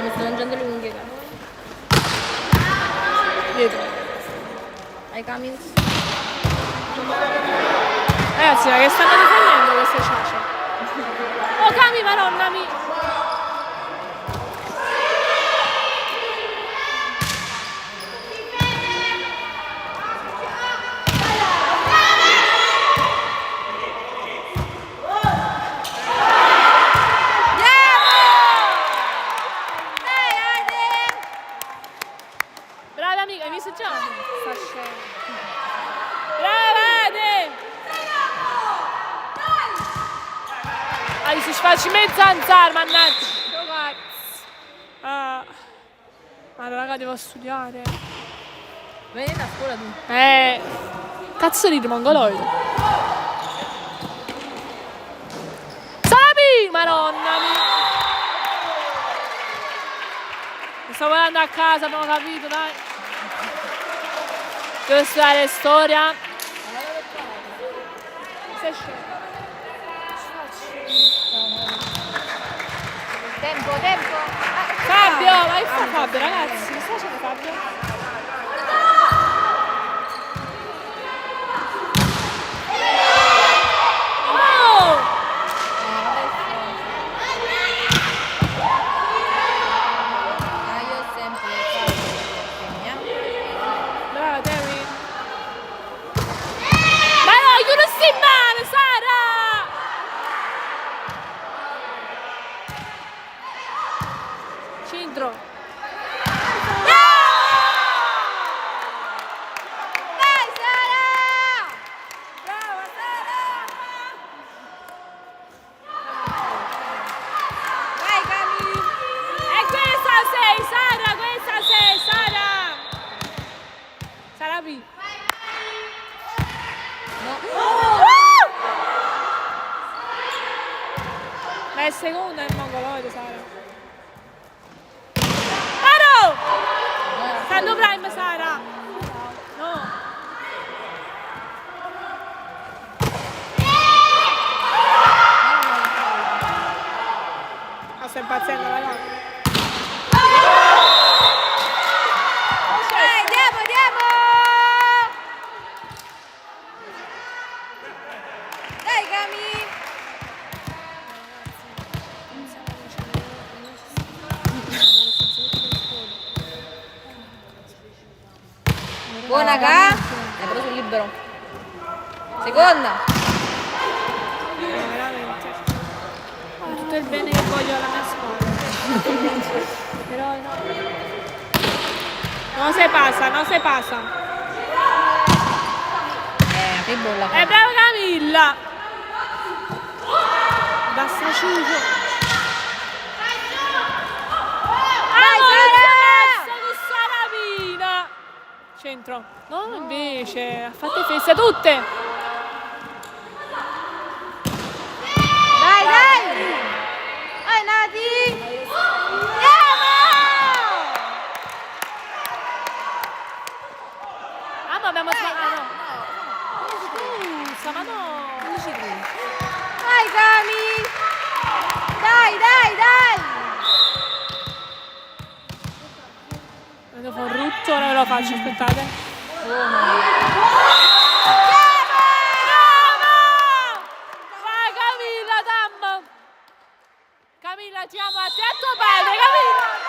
no, mi sto mangiando le unghie. Dietro. Hai cammin. Ragazzi, ma che stanno difendendo queste ciace? Oh, Cami, madonna mia! Brava amica, hai visto già? Sta scemo. Brava Ade! Ah, si facci mezza zanzara, mannaggia. Ah. Ma raga, devo studiare. Vieni da scuola tu. Cazzo ridi, mongoloide. Salabi, madonna mia. Stavo andando a casa, abbiamo capito, dai. Devo studiare storia. Sei scemo. Tempo. Fabio, ma che fa Fabio, ragazzi? Che sta facendo Fabio? Oh! Io ho sempre fatto. Brava, Dewi. Ma no, io non sto in mano, Sara! Centro. Dai Sara! Brava, Sara! Vai Cami! E questa sei, Sara, questa sei, Sara! Sara B. Ma è seconda il mongoloide, Sara. Aro! Stanno prime, Sara! No! Ma sto impazzendo, ragazzi. Dai, andiamo! Dai Cami! Buona Ca! Però sul libero. Seconda! Veramente. Ho tutto il bene che voglio alla mia squadra. Però no. No se passa, no se passa. Che bolla. Brava Camilla! Da straciuto. Sarabina! Centro. No, invece, ha fatto feste tutte. Dai! Quando fa un rutto, ora ve lo faccio, aspettate. Brava! Vai Camilla, damma! Camilla, ti amo a te e a tuo padre, Camilla!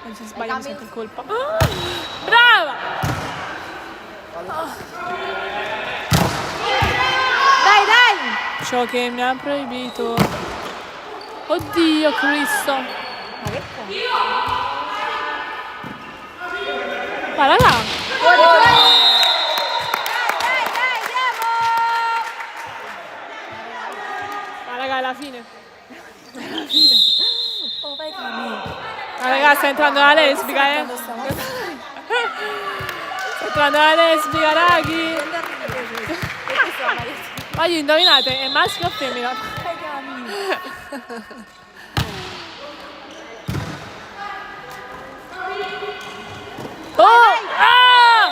Non si sbaglia, mi sento in colpa. Brava! Dai, dai! Ciò che mi ha proibito. Oddio Cristo! Ma che fa? Ma raga! Dai, andiamo! Ma raga, è la fine. Oh, vai Cami. Ma raga, sta entrando la lesbica, eh! Sta entrando la lesbica, raghi! Ma io indovinate, è maschio o femmina? Vai Cami. Oh! Ah!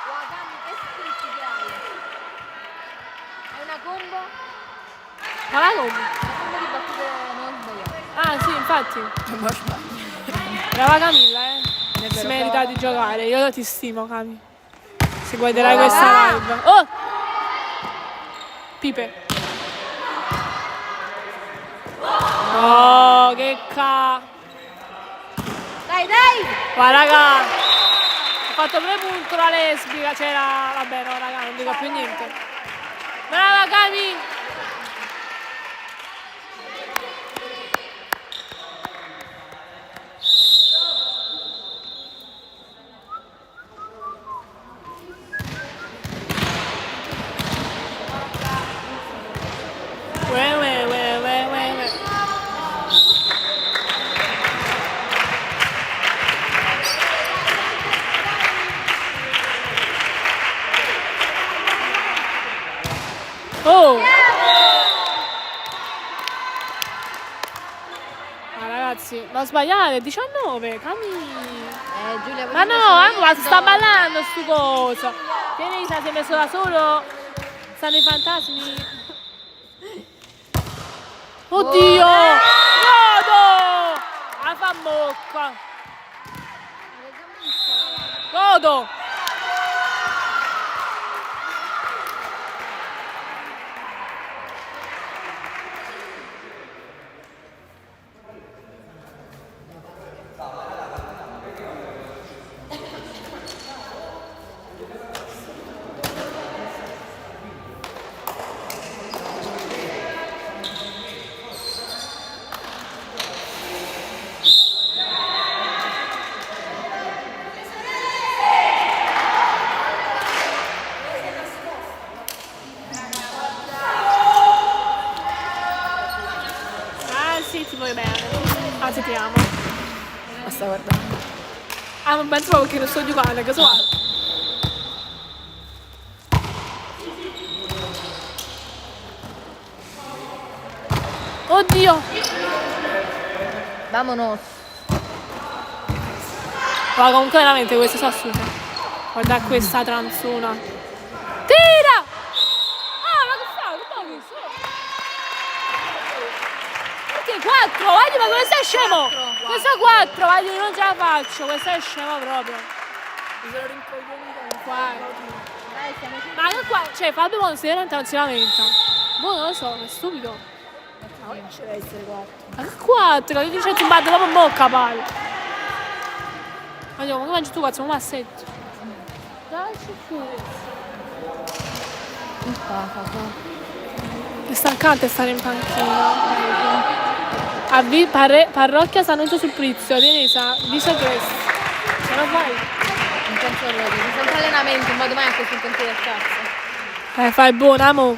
Guardami, che scritti che hai? È una combo? Ma la come? Una combo di battute non sbagliate. Ah sì, infatti. Brava Camilla, eh. Si merita di giocare, io ti stimo, Cami. Se guarderai questa live. Oh! Pipe. Oh, che Dai, dai! Ma raga, ho fatto pure punto la lesbica, c'era... Vabbè, no raga, non dico più niente. Brava Cami! Uè, uè, uè, uè, uè, uè. Oh! Ma ragazzi, ma sbagliate, 19, Cami. Giulia, Ma no, ma sta ballando stu coso. Tieni, si è messo da solo. Stanno i fantasmi. Oddio! Godo! La fa bocca. Godo! Ah sì, ti vuoi bene. Anzi, ti amo. Basta guardare. Ah, ma penso proprio che non sto giocando, che so. Oddio! Vamonos. Ma comunque veramente queste sono assurde. Guarda questa transuna. Tira! Ah, ma che fa? Che ho visto? Perché 4? Guardi, ma come sei scemo? Questa è 4, guardi, non ce la faccio. Questa è scema proprio. Mi sono rincoglionita. Guarda. Ma che qua, cioè Fabio quando si entra non si lamenta. Boh, non lo so, è stupido. No, ci deve essere 4. Ma che 4? Che dice ti batte proprio in bocca, pal. Ma io, come mangi tu 4? Un massetto. Dacci fuori. È stancante stare in panchina. Parrocchia San Lorenzo sul Prizio, Teresa, dice questo. Ce la fai? Non penso lo dico. Sempre allenamento, non vado mai a questo incontro del cazzo. Fai buona, amo.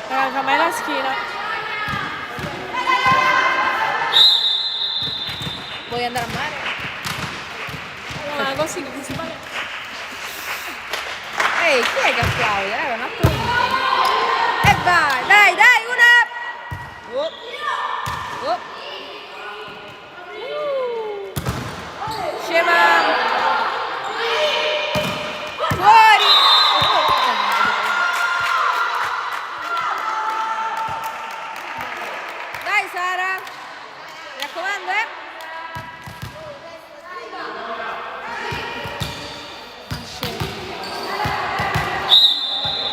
Fammi la schiena. Vuoi andare a mare? No, così non si fa. Ehi, chi è che applaude? Raga, un attimo. E vai, dai, una! Oh. Oh. Scema! Fuori! Dai Sara! Mi raccomando,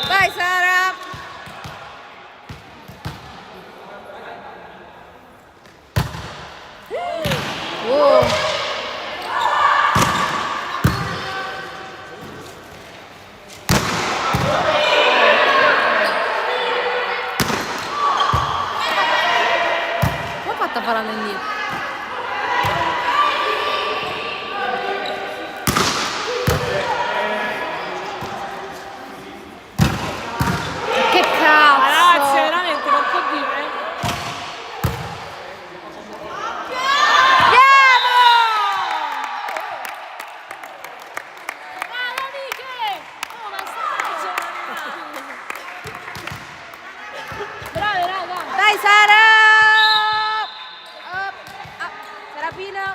Vai Sara! Oh. Come ho fatto a farla indietro? Che Ragazzi, cazzo! veramente non può dire. Andiamo! Brava Miche! Oh, ma stai Bravi raga! Dai Sara! Sara Pina!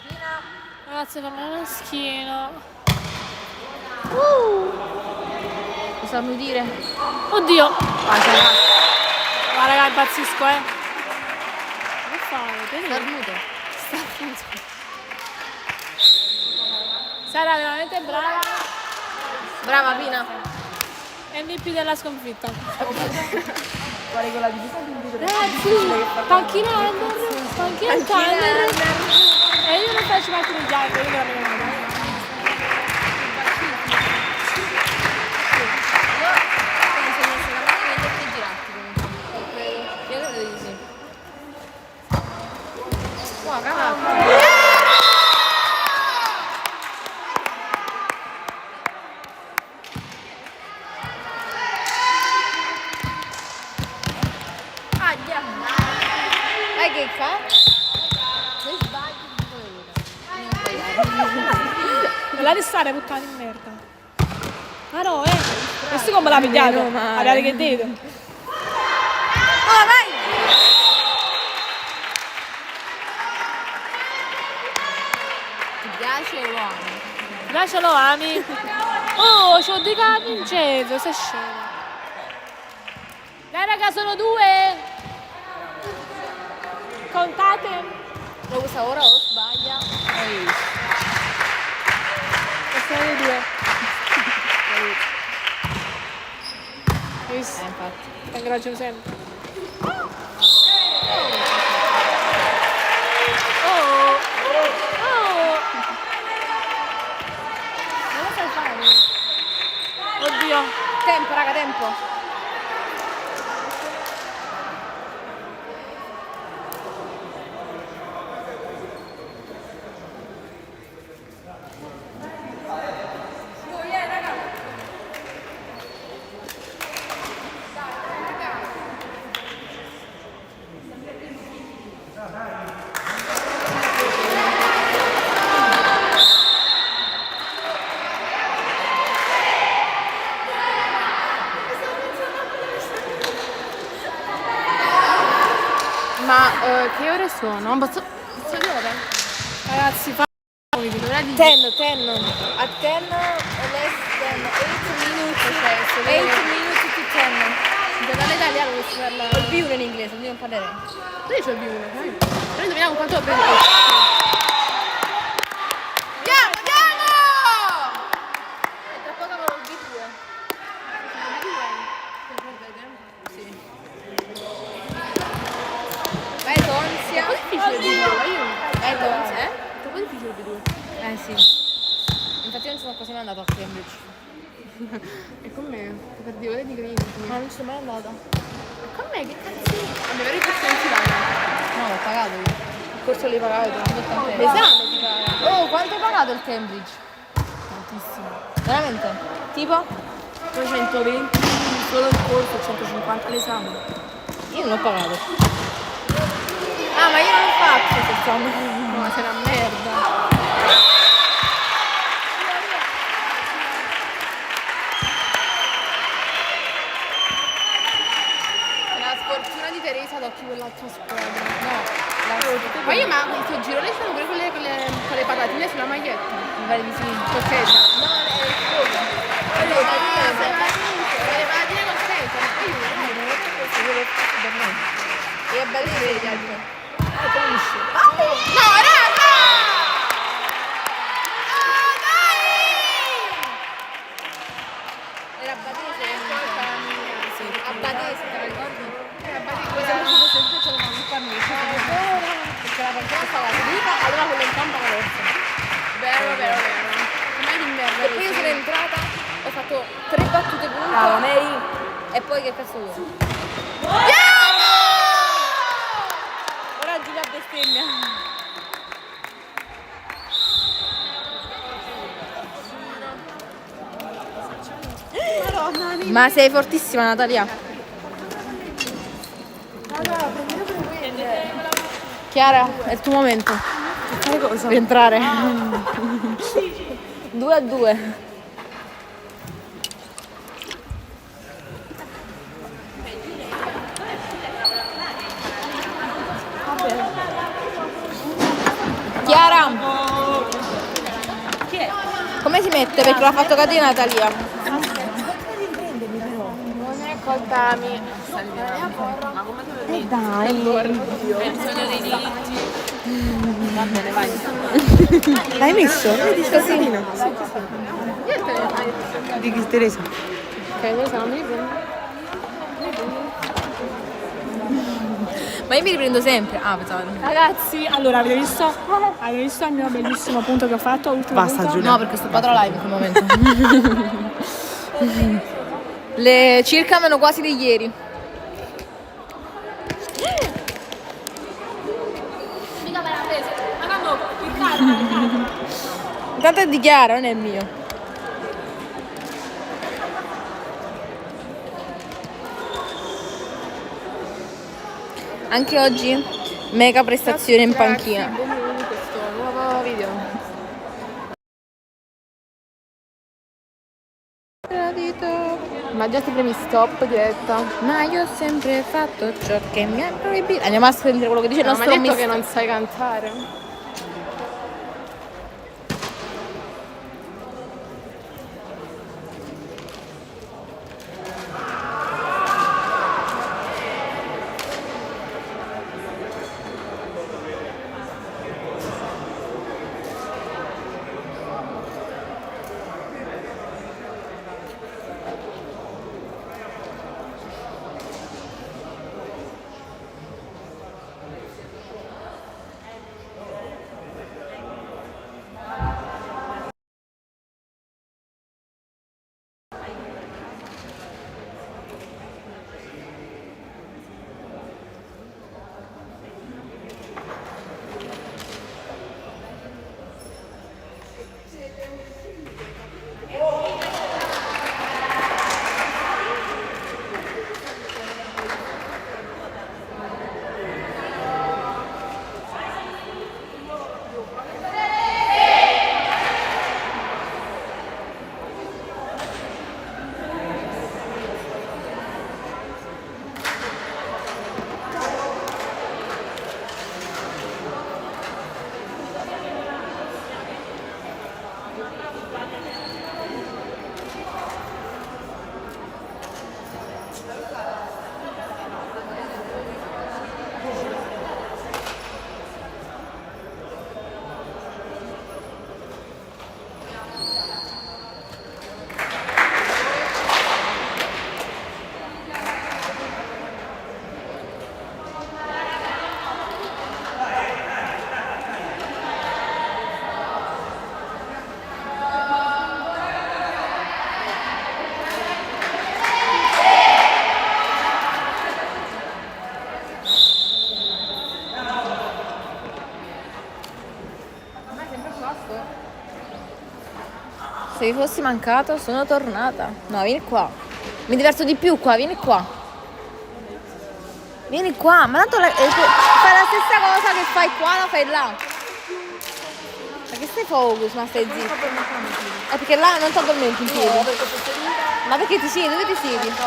Pina! Ragazzi, fammi la schiena. Cosa mi dire? Oddio! Vai Sara! Ma raga, impazzisco, Che fai? Starnuto. Sara veramente brava. Brava Pina! MVP della sconfitta. Guarda con la divisa di un video. Ragazzi, panchina Under. E io non faccio parte di giallo, io me la vedo. Penso di essere una mano negli occhi girati comunque. Io credo di sì. Wow, cavolo! Vai che fa? Se sbagli Non la restare, puttana di merda. Ma no, questo come l'ha pigliato? Meno male. Magari che dite. Oh, vai! Ti piace o lo ami? Lascia lo ami. Oh, c'ho di capi Vincenzo, sei scemo. Dai raga, sono 2. Contate. Lo usa ora o sbaglia? Sono le 2. Hai visto? Infatti. Ti ingraggio sempre. Oh. Non lo sai fare. Oddio. Tempo, raga, tempo. Ma che ore sono? Posso dire ore? Ragazzi, fa L'ora di 10. At 10 less than 8 minutes. Ok, 8 minutes to 10. Dall'italiano questo parla. Ho il B1 in inglese, quindi non parlerei. Io c'ho il B1, sai? Noi vediamo quanto ho preso. Andiamo! E tra poco avevo il B2. Sì. Vai Tonsia. Vai Tonsia, po' difficile per due. Eh sì. Infatti non sono quasi mai andata a Cambridge. E con me? Perdevo le green. Ma non ci sono mai andata. Con me che cazzo? Vabbè, vero che sei in Italia. No, l'ho pagato io. Il corso l'hai pagato? L'esame ti paga. Oh, quanto hai pagato il Cambridge? Tantissimo. Veramente? Tipo? 220 solo il corso, 150 l'esame. Io non l'ho pagato. Ah, ma io non l'ho fatto quest'anno. No, sei una merda. La sfortuna di Teresa ad occhi quell'altra squadra. No, Ma io ma questo girone c'erano pure con le patatine sulla maglietta. mi pare di sì. Contesa. No, è il fuoco. Le patatine contesa. E è bello vedere. No, raga! Era Badese. A Badese, te la ricordi? Siamo usciti sempre c'era una gruppa amici. Perché la partita stava seduta, allora quello in campo aveva perso. Vero. Com'è di merda? E poi io sono entrata, ho fatto 3 battute punto. Brava, Mary. E poi che cazzo vuoi? Ora Giulia bestemmia. Ma sei fortissima Natalia. Chiara, è il tuo momento. Fare cosa? Rientrare. 2-2. Chiara, Chi è? come si mette? Perché l'ha fatto cadere Natalia. Non è colpa mia. Dai. Va bene, vai. L'hai messo? Vedi Casalina? Niente. Di chi Teresa? Ok, Teresa, non mi riprendo. Ma io mi riprendo sempre. Ah, pensavo. Ragazzi, allora avete visto il mio bellissimo punto che ho fatto? Ultimo Basta, punto? Giulia. No, perché sto padro live in quel momento. Le circa meno quasi di ieri. Mica me l'ha preso. Ma no, il carro. Intanto è di Chiara, non è mio. Anche oggi mega prestazione in panchina. Benvenuti in questo nuovo video. Ma già ti premi stop diretta. Ma io ho sempre fatto ciò che mi ha proibito. Andiamo a sentire quello che dice il No, ma nostro hai detto mister. che non sai cantare. Se vi fossi mancato, sono tornata. No, vieni qua. Mi diverto di più qua, vieni qua. Vieni qua, ma tanto fai la stessa cosa che fai qua, la fai là. Ma che stai focus, ma stai zitto? Perché là non ti addormenti in piedi. Ma perché ti siedi? Dove ti siedi? Siedi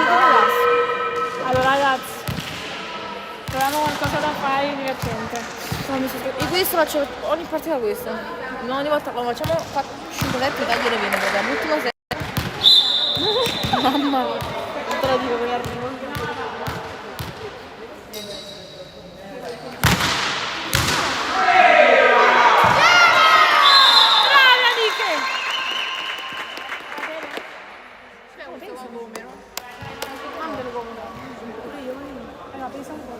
là. Allora ragazzi, troviamo qualcosa da fare di divertente. E questo faccio ogni partita questo. No, ogni volta quando facciamo 5 set tagliere bene, perché all'ultimo set. Mamma mia, non te lo dico che arrivo. Brava amiche! Pensa un po'.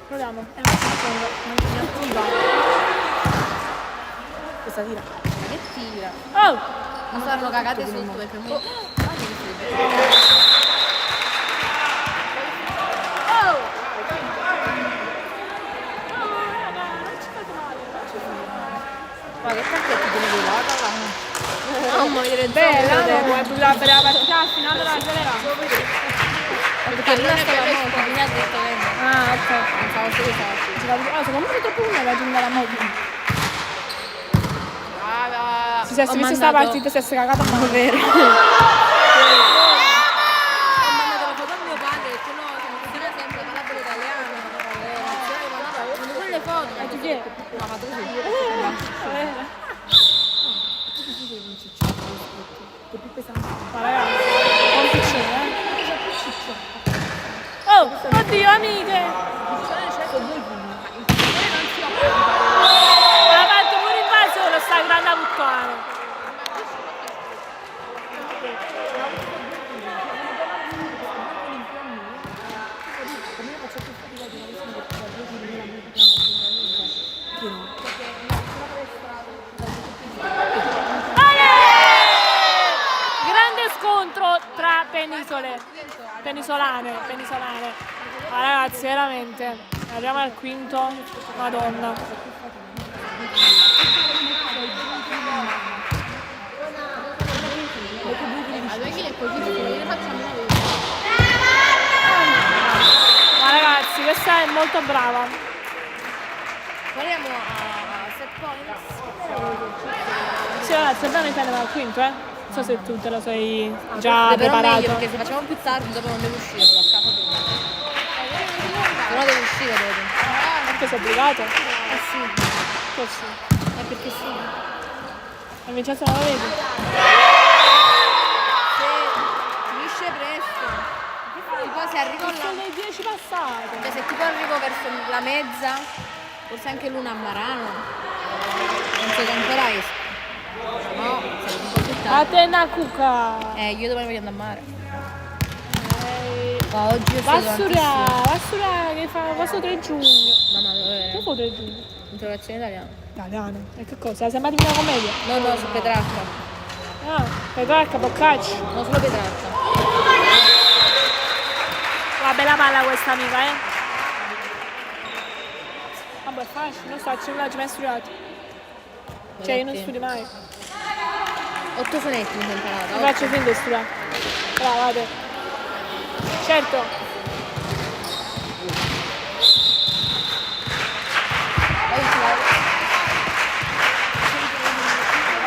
Proviamo. Questa tira. Che tira? Oh! Non saranno cagate sotto perché mo. Oh! Ma che cacchio ti devi levata là? Mamma mia, Bella, no? È per la partita al finale della gelera. perché prima stava morta, mi ha detto che Ah, ok. pensavo solo che Secondo me è troppo lunga la giungla la moto. stava. Se si visse sta partita si è cagata a mano. Vero. Ho mandato la foto a mio padre che no, funziona sempre palabra italiana. Quando quelle foto, ma tu chi è? Ma fatto così. Ma ragazzi, un piccino, Oh, oddio amiche! Ha fatto pure invasione sta grande puttana. Grande scontro tra penisolane. Ma ragazzi, veramente, arriviamo al quinto, madonna. Ma ragazzi, questa è molto brava. Guardiamo a set points. Sì ragazzi, ovviamente andiamo al quinto, Non so se tu te lo sei già Però meglio preparato. perché se facciamo più tardi dopo non devo uscire, vado a casa prima. Se no devo uscire dopo. Perché sei obbligato? Eh sì, Forse. perché sì. E Vincenzo non lo vedi? Se finisce presto. E poi se arrivo là. Sono le 10 passate. Cioè se tipo arrivo verso la mezza, forse anche l'una a Marano. Penso che ancora esco. No, se un po' più tardi. Atena Cuca. Io domani voglio andare a mare. Ma oggi ho Vassura che fa questo 3 giugno. Mamma mia, Che fa 3 giugno? interrogazione italiana. Italiano. E che cosa? Sembra di una commedia? No, su Petrarca. Ah, Petrarca, Boccacci. No, solo Petrarca. Una bella palla questa amica, Vabbè, è facile, non so, il cellulare ci mai studiato. Cioè, io non studio mai. 8 sonetti mi sono imparata. Mi faccio finta di studiare. Brava, vado. Certo.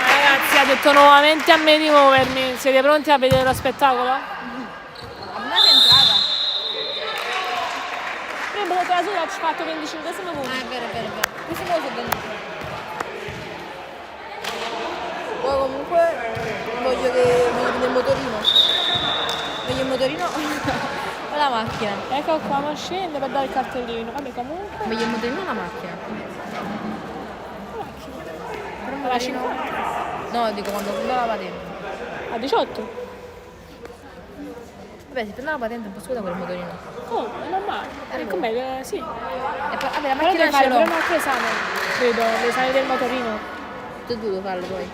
Ragazzi, ha detto nuovamente a me di muovermi. Siete pronti a vedere lo spettacolo? A me è entrata. Prima che la sola ci ho fatto 25 punti. È vero. Questo me lo so venduto. Poi comunque voglio che mi prenda il motorino. Voglio il motorino o la macchina. Ecco qua, ma scende per dare il cartellino. Vabbè, comunque. Voglio il motorino o la macchina? La 50. No, dico quando prendo la patente. A 18. Vabbè, se prendo la patente posso guidare quel motorino. Oh, è normale. Com'è? Sì. E poi, vabbè, la Però macchina devi fare ce pure l'ho. un altro esame. Credo, l'esame del motorino. Tu devo farlo poi.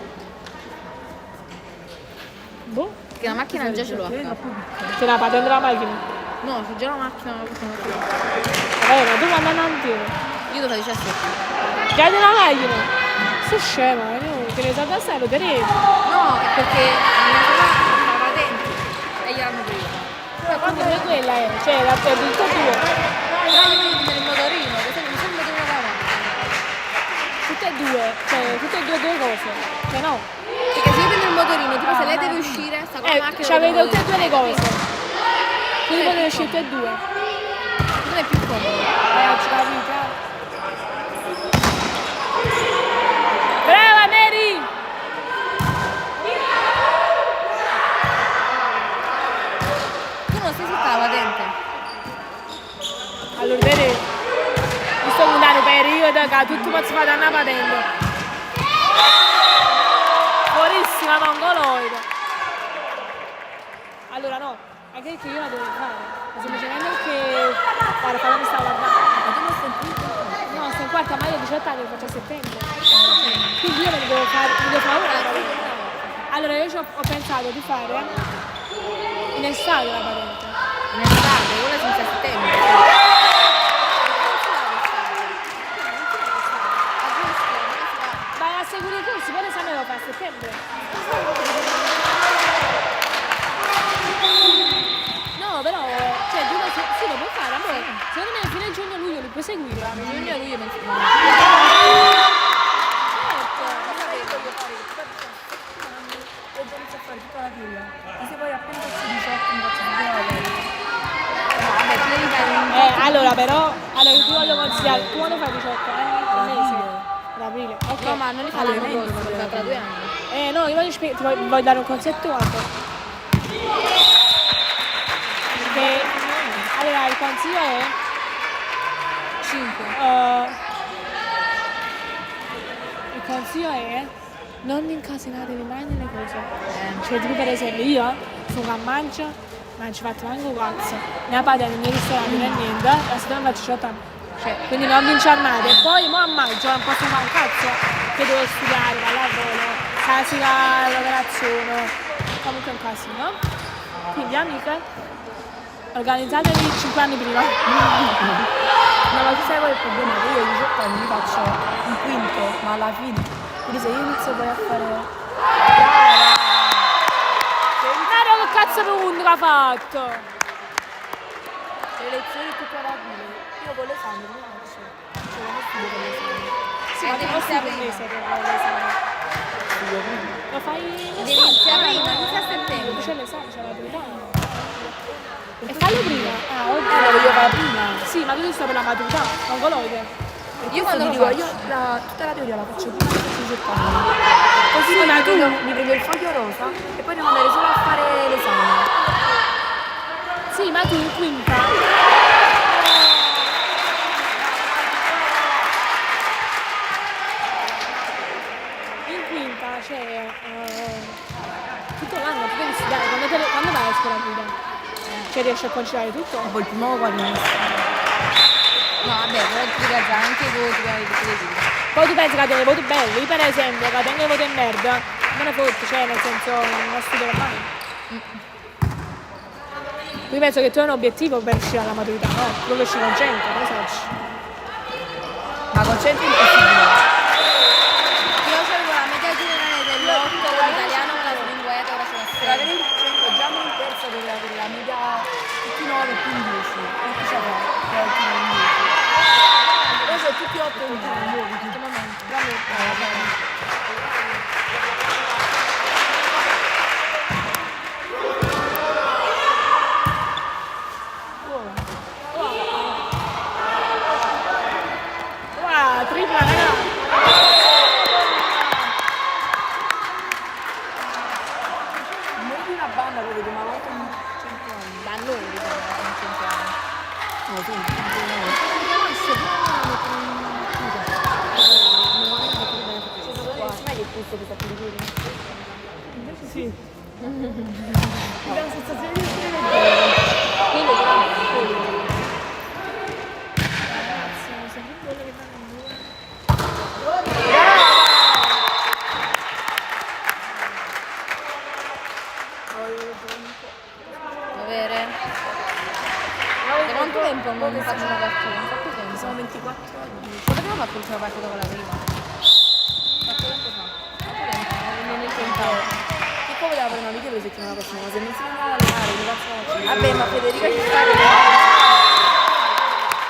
Boh. Perché la macchina già ce l'ho a casa. Se la patente la macchina. No, se già la macchina la portano qui. Vabbè, ma tu quando andavi? Io devo fare 17. Già della macchina? Sei scema, io te ne so da sé, lo tenevo. No, è perché mia mamma la patente e gliel'hanno presa. Però quando è quella cioè la per tutto tuo. Però io voglio prendere il motorino, per esempio mi sembra il motorino da Tutte e due, cioè tutte e due cose. Cioè no. Perché se io prendo il motorino, tipo se lei deve uscire, sta con la macchina. C'avete tutte e due le cose. Quindi potete uscire tutte e due. Non è più comodo. Ci capite? Brava Mary! Tu non sei tutta la patente. Allora, vedi? Mi sto guardando un periodo che tutto posso fare una patente. Buonissima mongoloide. Allora no, anche che io la devo fare. Semplicemente perché guarda, quando mi stavo guardando. Ma tu non sei più. No, sto in quarta, ma io ho 18 anni, lo faccio a settembre. Quindi io me ne devo fare ora. Allora io ho pensato di fare in estate la patente. In estate, quella si inizia a settembre. Vai a seguire i corsi, poi l'esame lo fa a settembre. No, però, cioè, sì, lo puoi fare, amore. Secondo me fino a giugno-luglio li puoi seguire. Giugno luglio penso. Se poi appena faccio 18 mi faccio Vabbè, tu devi fare un Allora, però, allora, ti voglio consigliare, tu quando fai 18 anni? Un mese? Ad aprile. Ok. No, ma non li fanno loro, perché tra 2 anni. No, io ti voglio dare un consiglio alto. Perché, allora, il consiglio è 5. il consiglio è non incasinatevi mai nelle cose. Cioè, tipo per esempio, io sono a mangio, non ci faccio manco un cazzo. Ne ha pagato nei ristoranti né niente, la settimana faccio 18 anni. Cioè, quindi non vi incermate. E poi mo a maggio non posso fare un cazzo, che devo studiare, pallavolo, casina, lavorazione, comunque un casino. Quindi amiche, organizzatevi 5 anni prima. No, ma tu sai qual è il problema? Che io a 18 anni mi faccio un quinto, ma alla fine. Quindi se io inizio poi a fare. Guarda che cazzo di punto che ha fatto! Le lezioni tutte alla fine. Io con l'esame come faccio? Cioè non studio con l'esame. Sì, ma devi non iniziare un prima. mese per l'esame. Lo fai Devi iniziare prima, inizia a settembre. C'è l'esame, c'è la maturità. E fallo prima. Ah, ok. Lo voglio fare prima. Sì, ma tu devi stare per la maturità, mongoloide. Io quando lo dico, faccio? io tutta la teoria la faccio prima di 18 anni. Così Sì, poi ma tu- mi prendo il foglio rosa e poi devo andare solo a fare l'esame. Sì, ma tu in quinta. In quinta, cioè, tutto l'anno tu devi studiare, quando vai a scuola guida? Cioè riesci a conciliare tutto? Poi il primo quadrimestre. No, vabbè, però ti ragazzi anche i voti per i voti. Poi tu pensi che hai dei voti belli, io per esempio che tengo i voti in merda, me ne fotti, cioè nel senso non studio mai. Io penso che tu hai un obiettivo per uscire alla maturità, no? Tu esci con 100, come sai? Ma con 100 è impossibile. Io avevo la media generale dell'8 con l'italiano con la linguetta, ora c'è la Per 6. avere il 100 già non terza deve avere la media tutti 9 più 10. E chi c'è che è il più 10? Poi sono tutti 8 in più, nuovi in questo momento. Wow, tripla, raga! Non di una banda lo vedo una volta in 100 anni. Da noi in 100 anni. No, sì, sai che questo che sta più di quello? Invece sì. La sensazione di essere leggero. Quello però è quello. Ragazzi, sempre quello che fanno in due. settimana prossima, ma se non si vengono a allenare, che cazzo faccio? Vabbè, ma Federica ci sta che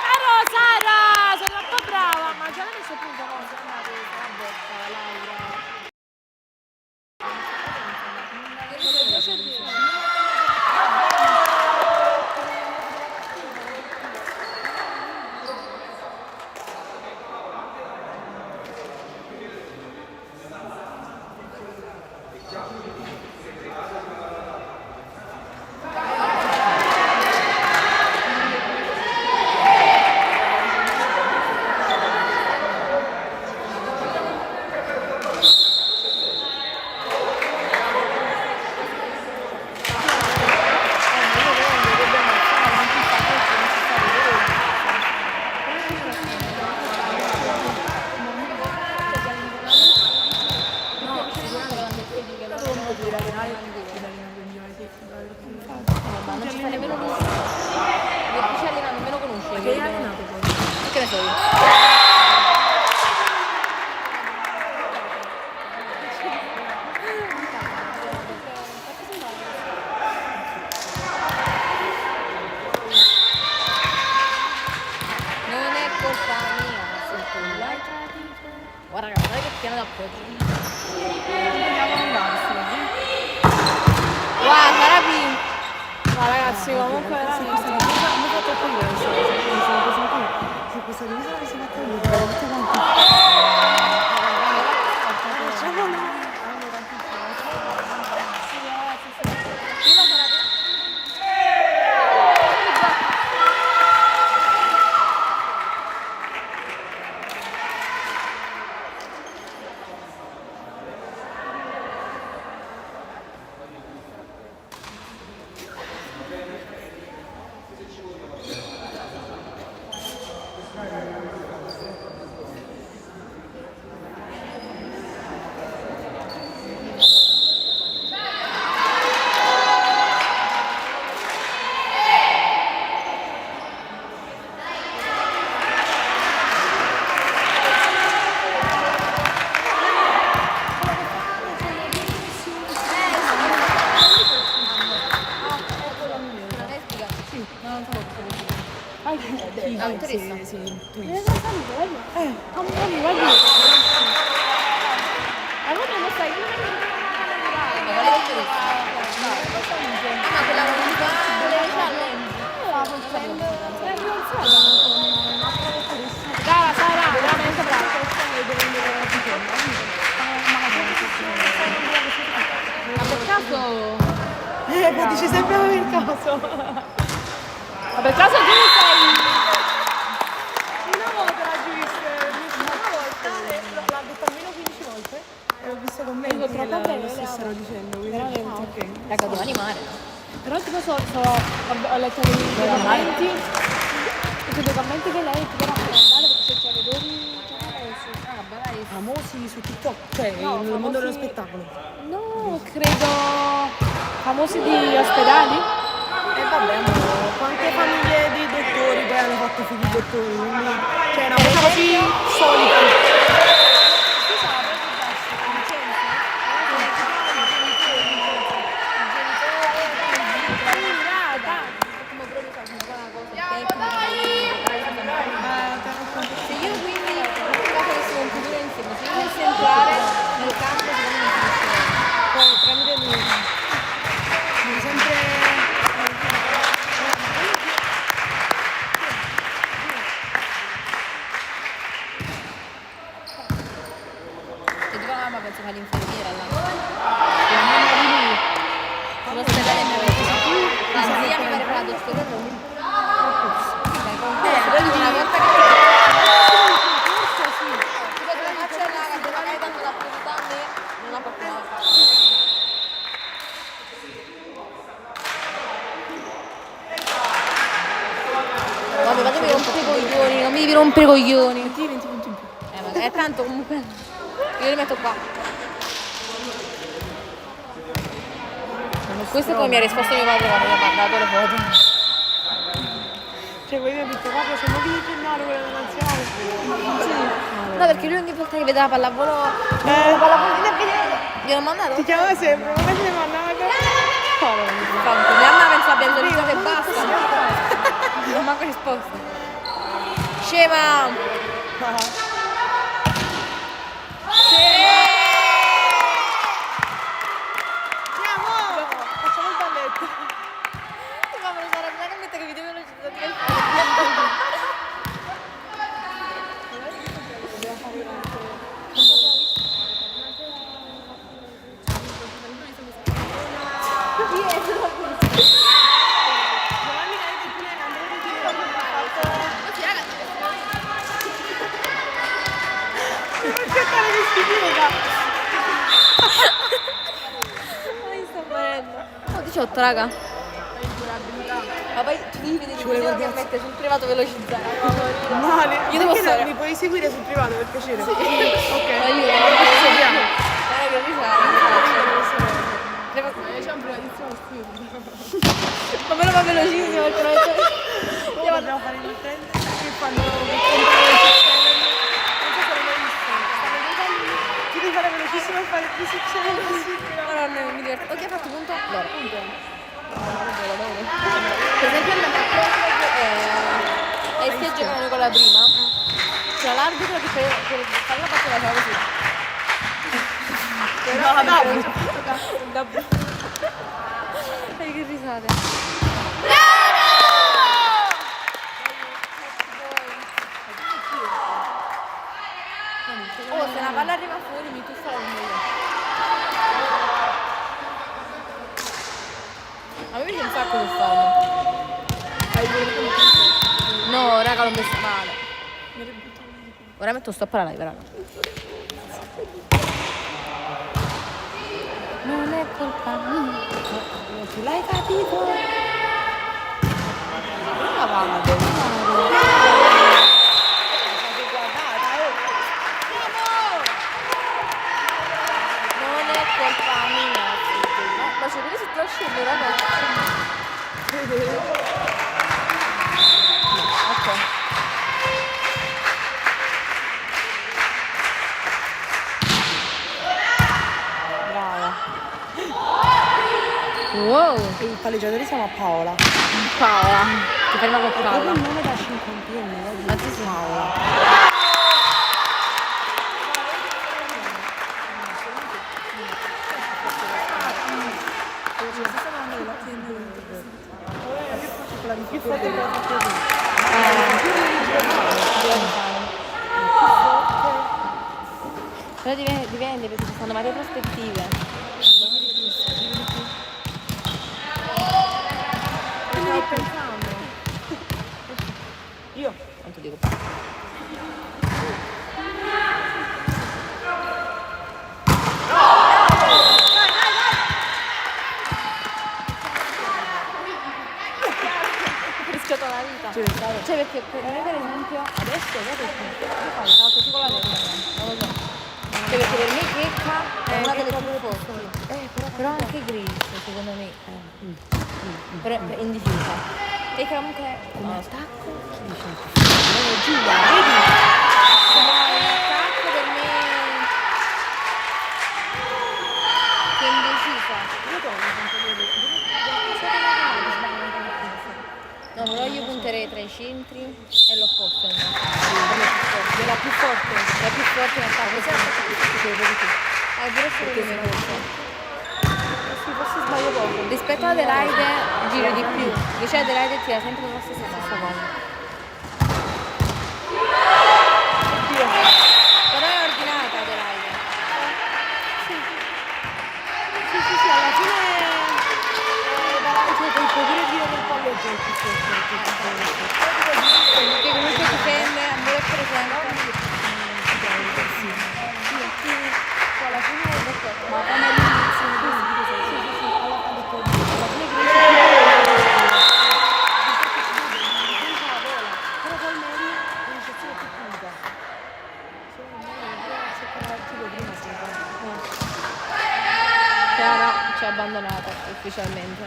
Caro Sara, sei troppo brava, ma già l'hai messo punto, no? Sei andata la bocca, Laura. Ma non ci sta nemmeno conosciuto. Non ci allena nemmeno conosciuto. Che hai allenato poi? Che ne so io? Non è colpa mia, sei tu. Guarda, guarda che piano d'appoggio. Guarda, rapi. Ma ragazzi, comunque veramente. Mi fa troppo ridere questa cosa. Se questa divisa l'avessi fatta io, tutte quante. Dottoressa. Sì, tu. Allora non stai Ma quale dottoressa? Ma quella Brava Sara, veramente brava. Ma per caso... Ma dici sempre per caso. Ma per caso tu sei... Una volta l'ha vista, una volta l'ha detto almeno 15 volte e ho visto commenti Dico, che troppo lo bene, stessero dicendo, quindi veramente. ok. Raga, devo animare. Però tipo ho letto nei commenti, dei commenti che lei ti deve raccomandare perché c'è genitori famosi. Ah, bravissima. Famosi su TikTok, cioè No, nel mondo dello famosi- spettacolo. No, credo famosi di ospedali. E vabbè, quante famiglie di dottori poi hanno fatto figli dottori, quindi cioè è una cosa così solita. Se io quindi facessi un futuro insieme, se io dovessi entrare nel campo secondo me finisce Poi tramite lui. Sempre e tua mamma penso fa l'infermiera là. la mamma di lui. L'ospedale mi aveva detto, la zia mi pare fa la dottoressa. Dai, concorso, una volta che ti vedo la faccia là, che magari tanto la priorità a me, non la porto mai. Vabbè, ma devi rompere i coglioni, non mi devi rompere i coglioni. Metti 20 punti in più. Ma è tanto comunque. Io li metto qua. Questo poi mi ha risposto mio padre quando mi ha mandato le foto. Cioè voi mi avete detto guarda se non vi Gennaro quella della nazionale. Sì. No, perché lui ogni volta che vede la pallavolo, la pallavolo viene a vedere. Gliel'ho mandato. Ti chiamava sempre, come te ne mandava? Franco, mia mamma pensa abbia visualizzato e basta. Non manco risposta. Scema! Facciamo il balletto. Ma me lo sarà veramente che video velocizzato. Sto morendo. Oh, 18 raga. Ma poi ti devi vedere il video che mette sul privato velocizzato. Male. Io devo Perché fare. mi puoi seguire sul privato per piacere? Sì. Ok. Aiuto. Seguiamo. Che risale. Ma me lo fa velocissimo perché non è. Ora dobbiamo fare il trend che fanno non so se l'hai mai visto. Ti devi fare velocissimo e fare più succede possibile. Ora non mi diverto. Ok, hai fatto punto? Allora, punto. Per esempio andiamo a e si giocano con la prima. C'è l'arbitro che per fare la partita fa così. No, che risate. Oh, se una palla arriva fuori mi tuffa la meglio. A me piace un sacco di farlo. No, raga, l'ho messa male. Ora metto stop alla live, raga. Non è colpa mia. Tu l'hai capito? Ma vado. Non è colpa mia. Ma c'è dove si può scendere, raga? Ok. Brava. Wow. I palleggiatori siamo a Paola. Paola. Ti ferma con Proprio Paola. il nome da cinquantenne. Ma sì, sì. Paola. Quella di più forte che la faccio così. Però dipende perché ci stanno varie prospettive. Stavo pensando. Io? Quanto dico? Ho rischiato la vita. Cioè perché per me per esempio adesso io fai così con la testa, non lo so. Cioè perché per me Checca è una delle più forti. Però anche Grills secondo me però è indifesa. Checca comunque come attacco chi dice? Giulia, vedi? Come attacco per me che è indecisa. Io trovo No, però io punterei tra i centri e l'opposto. della più forte. La più forte in attacco. Pure solo come forse. Se forse sbaglio poco. Rispetto ad Adelaide giro di più. Invece Adelaide tira sempre la stessa palla. Però è ordinata Adelaide. Sì, alla fine cioè puoi pure dire del palleggio è più forte. Che comunque difende, a me presente. Alla fine ma come all'inizio sì, alla fine però poi Mary è un'eccezione più pulita. Solo Mary se parlarti prima Chiara ci ha abbandonata ufficialmente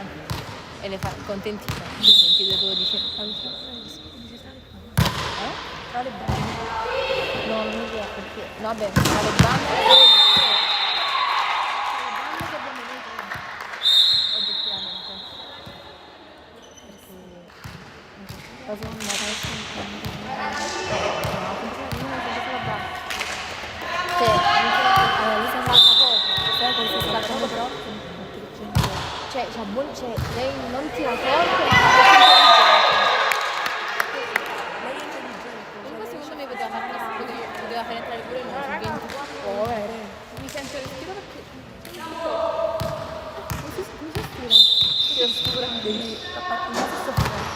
e le fa contentita. 22-12. tra le bande. No, non mi piace perché. No, vabbè, tra le bande. Oggettivamente. lei non tira forte, ma Lei è intelligente. comunque secondo me poteva fare entrare pure noi su 20. Oh, Mi sento respiro perché... devi tapparti il naso e soffrire.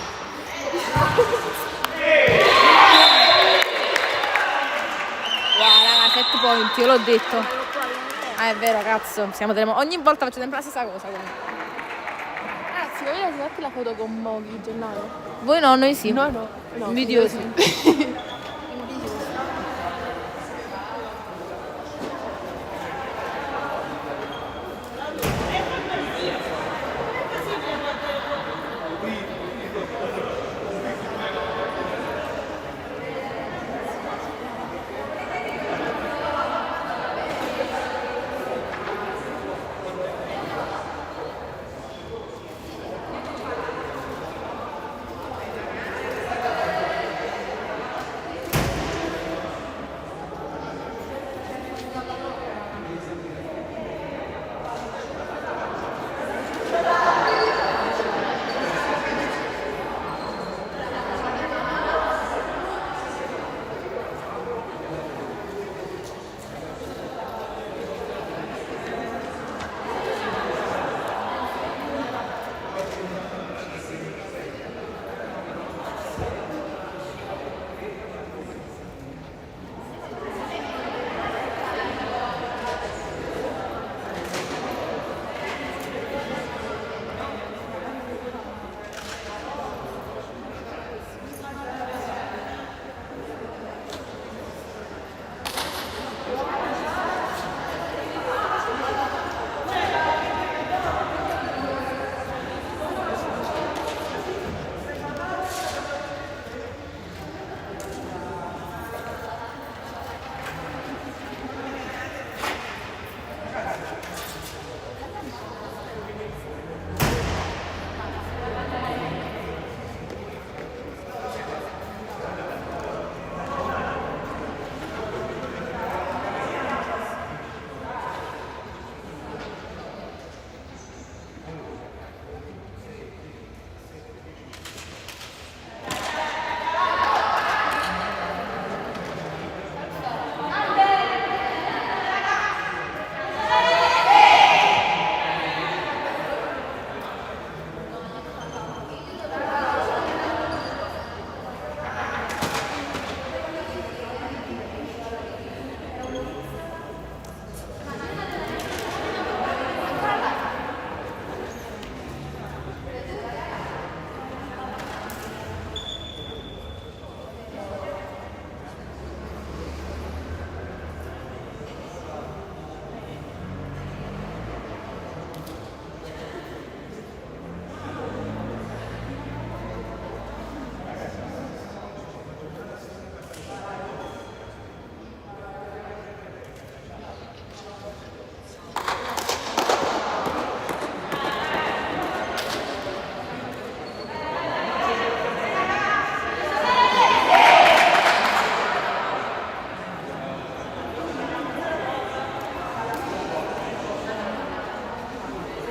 Wow, raga, 7 point, io l'ho detto. Ah, è vero, cazzo. Ogni volta faccio sempre la stessa cosa. Comunque. Ragazzi, volete fatti la foto con Moghi, Gennaro? Voi no, noi sì. No. Invidiosi.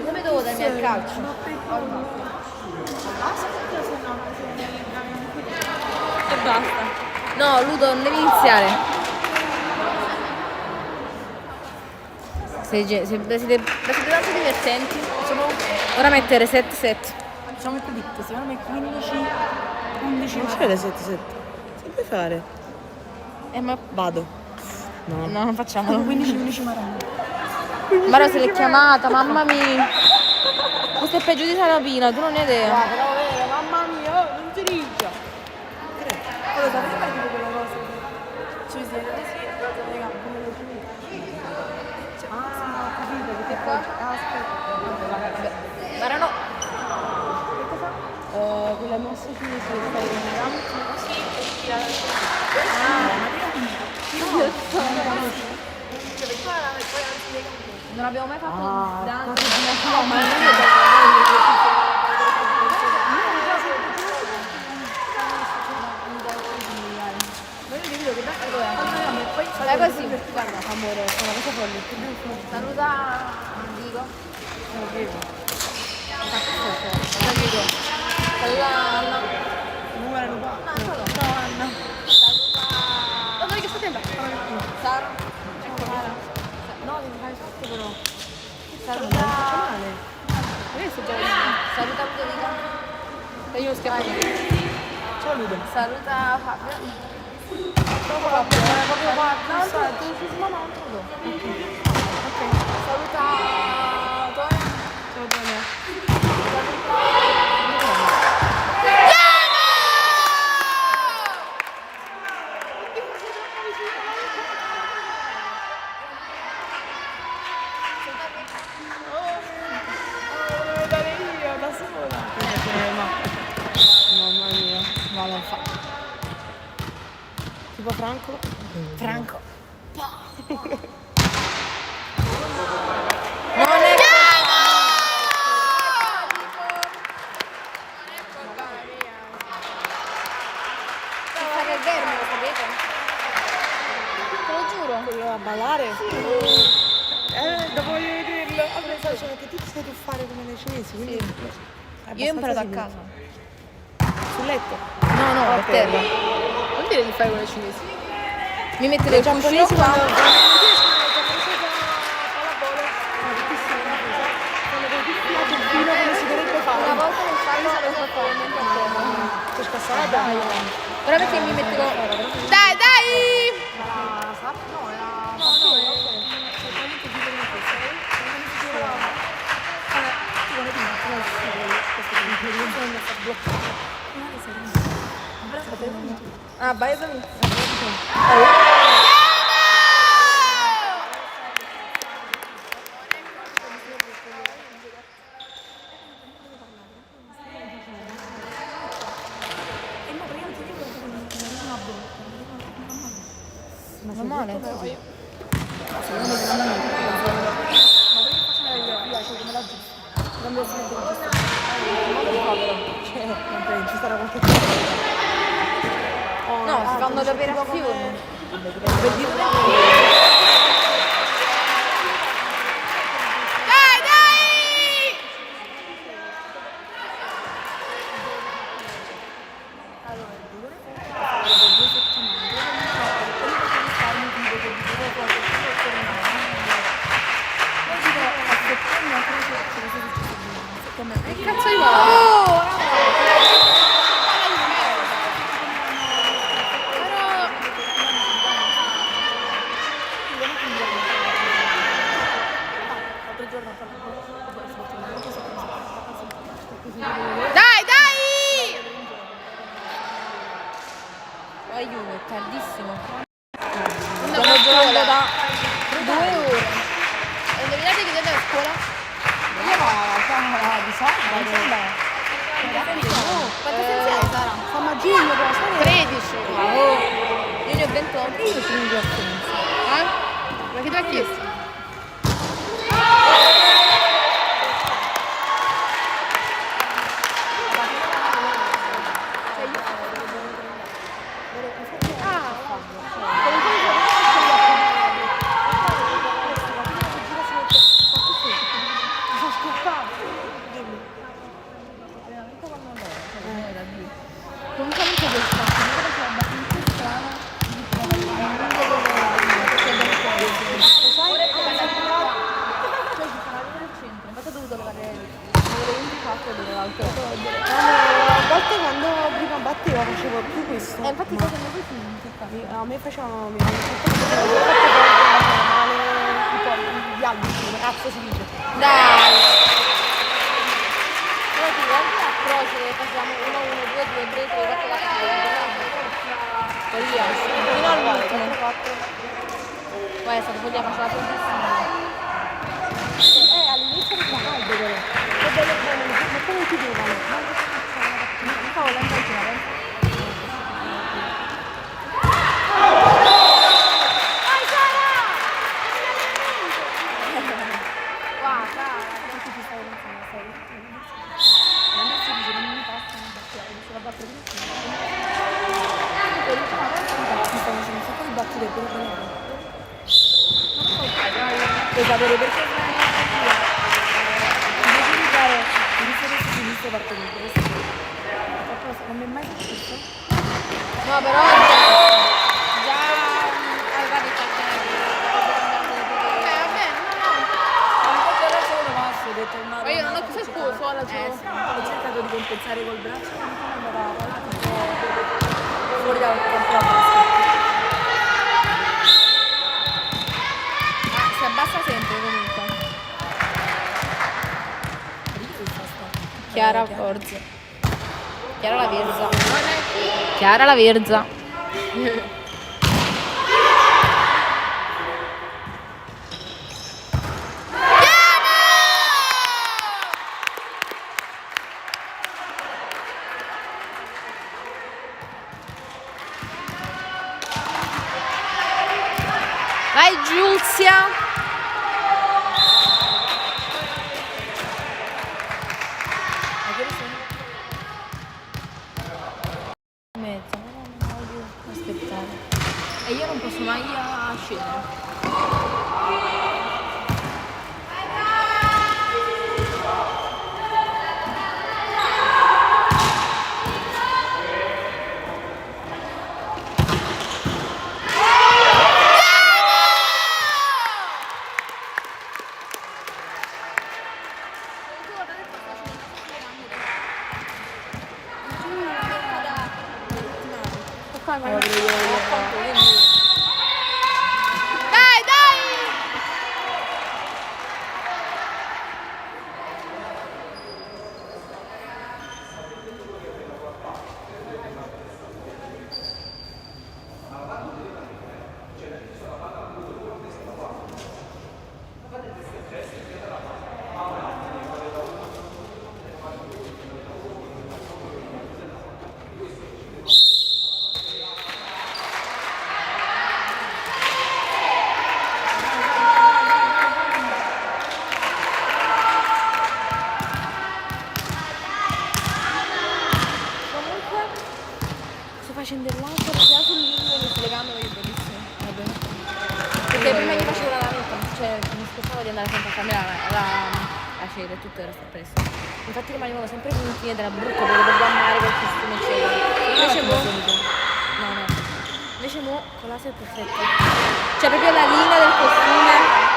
Come devo darmi al calcio? E basta. No, Ludo, non devi iniziare. Siete tanto divertenti. Ora mettere 7-7. Facciamo il preditto, secondo me 15, 11. Non c'è le 7-7. Che puoi fare? Ma Vado. No. no, non facciamolo. 15 Marano. Mara se l'è chiamata, mamma mia. Questo è peggio di Sarapina, tu non hai idea. Però vero, mamma mia, oh, non ti rigia. Allora, sapete mai tipo quella cosa? Cioè, si vede così, le gambe, come le finite. Ah, ho capito, che ti accorgi. Ah, aspetta. Mara no. Quella mossa cinese che fai con le gambe, così, e tirare. Non abbiamo mai fatto Ah, danza. no, ma non è Dai così, guarda, amore, è una cosa folle. Saluta, dico. Numero qua. Ma dove che state andando? Sara. No, mi fai sotto però. Saluta. Male. Adesso già Saluta Ludovica. e io schiaffo. Ciao Ludo. Saluta Fabio. Dopo la proprio qua. No, no, non trovo. Saluta Tony. Ciao Tony. Mamma mia, Vado a fare. tipo Franco? Franco. Non è Ci fare il verme, lo sapete? Te lo giuro. Io a ballare? Dopo voglio vederlo. Vabbè, sai, cioè, che tu ti sai tuffare come nei cinesi, quindi... è Io ho imparato a abbastanza casa. simile. Sul letto? No, no, a per terra. Non dire di fare quello cinesi. Mi mettete il cuscino giapponesi qua. quando... come si dovrebbe Una fare. volta nel fare sarò totalmente a terra. C'è scassata? Però perché mi metterò... Dai, dai! Ah, vai a Non male. Ci sarà qualche cosa. No, si fanno le operazioni. Dai, dai! Che cazzo di Dai, dai! Aiuto, è tardissimo. Stiamo giocando da 2 ore. E indovinate chi deve a scuola? Di sabato. Quanti sensi hai, Sara? San Magino, però, sai? 13. Io ne ho 28. Io sono in due assenze. Ma che ti ha chiesto? A volte quando prima battevo facevo più questo. Infatti cosa mi fai A me facevano male gli albi, cazzo si dice. Dai! Poi ti guardi l'approccio che facciamo 1, 1, 2, 2, 3, 3, 4, 4, 5, poi via, fino all'ultimo. Poi è stato poi la faccia tantissimo. All'inizio era caldo però. Che bello bene, ma come ti chiudevano? Mi stavo lendo il giro. Per sapere perché invece di fare visto parte di questo. Non mi è mai successo. No, però già aveva detto che vabbè, Ho detto no. Ma io non ho più scuso alla Ho cercato di compensare col braccio, ma non andava fuori dal campo da basket. Si abbassa sempre comunque. Chiara Forza. Chiara la Verza. Chiara la Verza. Vai Giuzia. Mezza, non voglio aspettare. E io non posso mai scendere. Dai, dai! Sto facendo il laser sia sul lingue che sulle gambe, che è bellissimo. Vabbè. Perché prima gli facevo la lametta, cioè mi scocciavo di andare sempre a farmi la cera e tutto il resto presto. Infatti rimanevano sempre punti ed era brutto perché dovevo amare quel costume eccetera. Invece mo... No, no. Invece mo con laser è perfetto. Cioè proprio la linea del costume.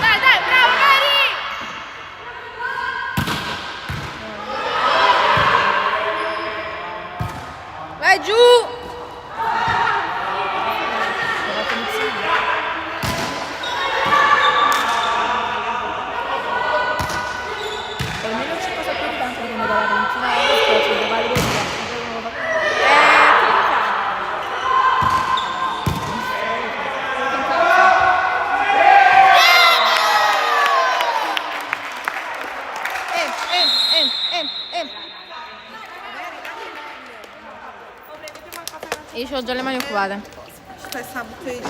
Dai, dai, bravo, Mary! Vai giù! Almeno 5 sapori tanto perché mi dà la cantina e poi c'è le varie Io ho già le mani occupate. Questa bottiglia.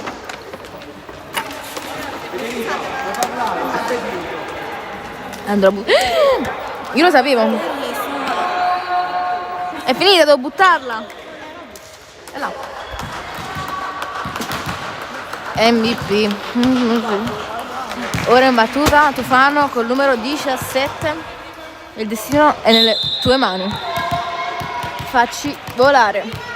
Andrò a Io lo sapevo. È finita, devo buttarla. È là. MVP. Ora in battuta Tufano col numero 17. Il destino è nelle tue mani. Facci volare.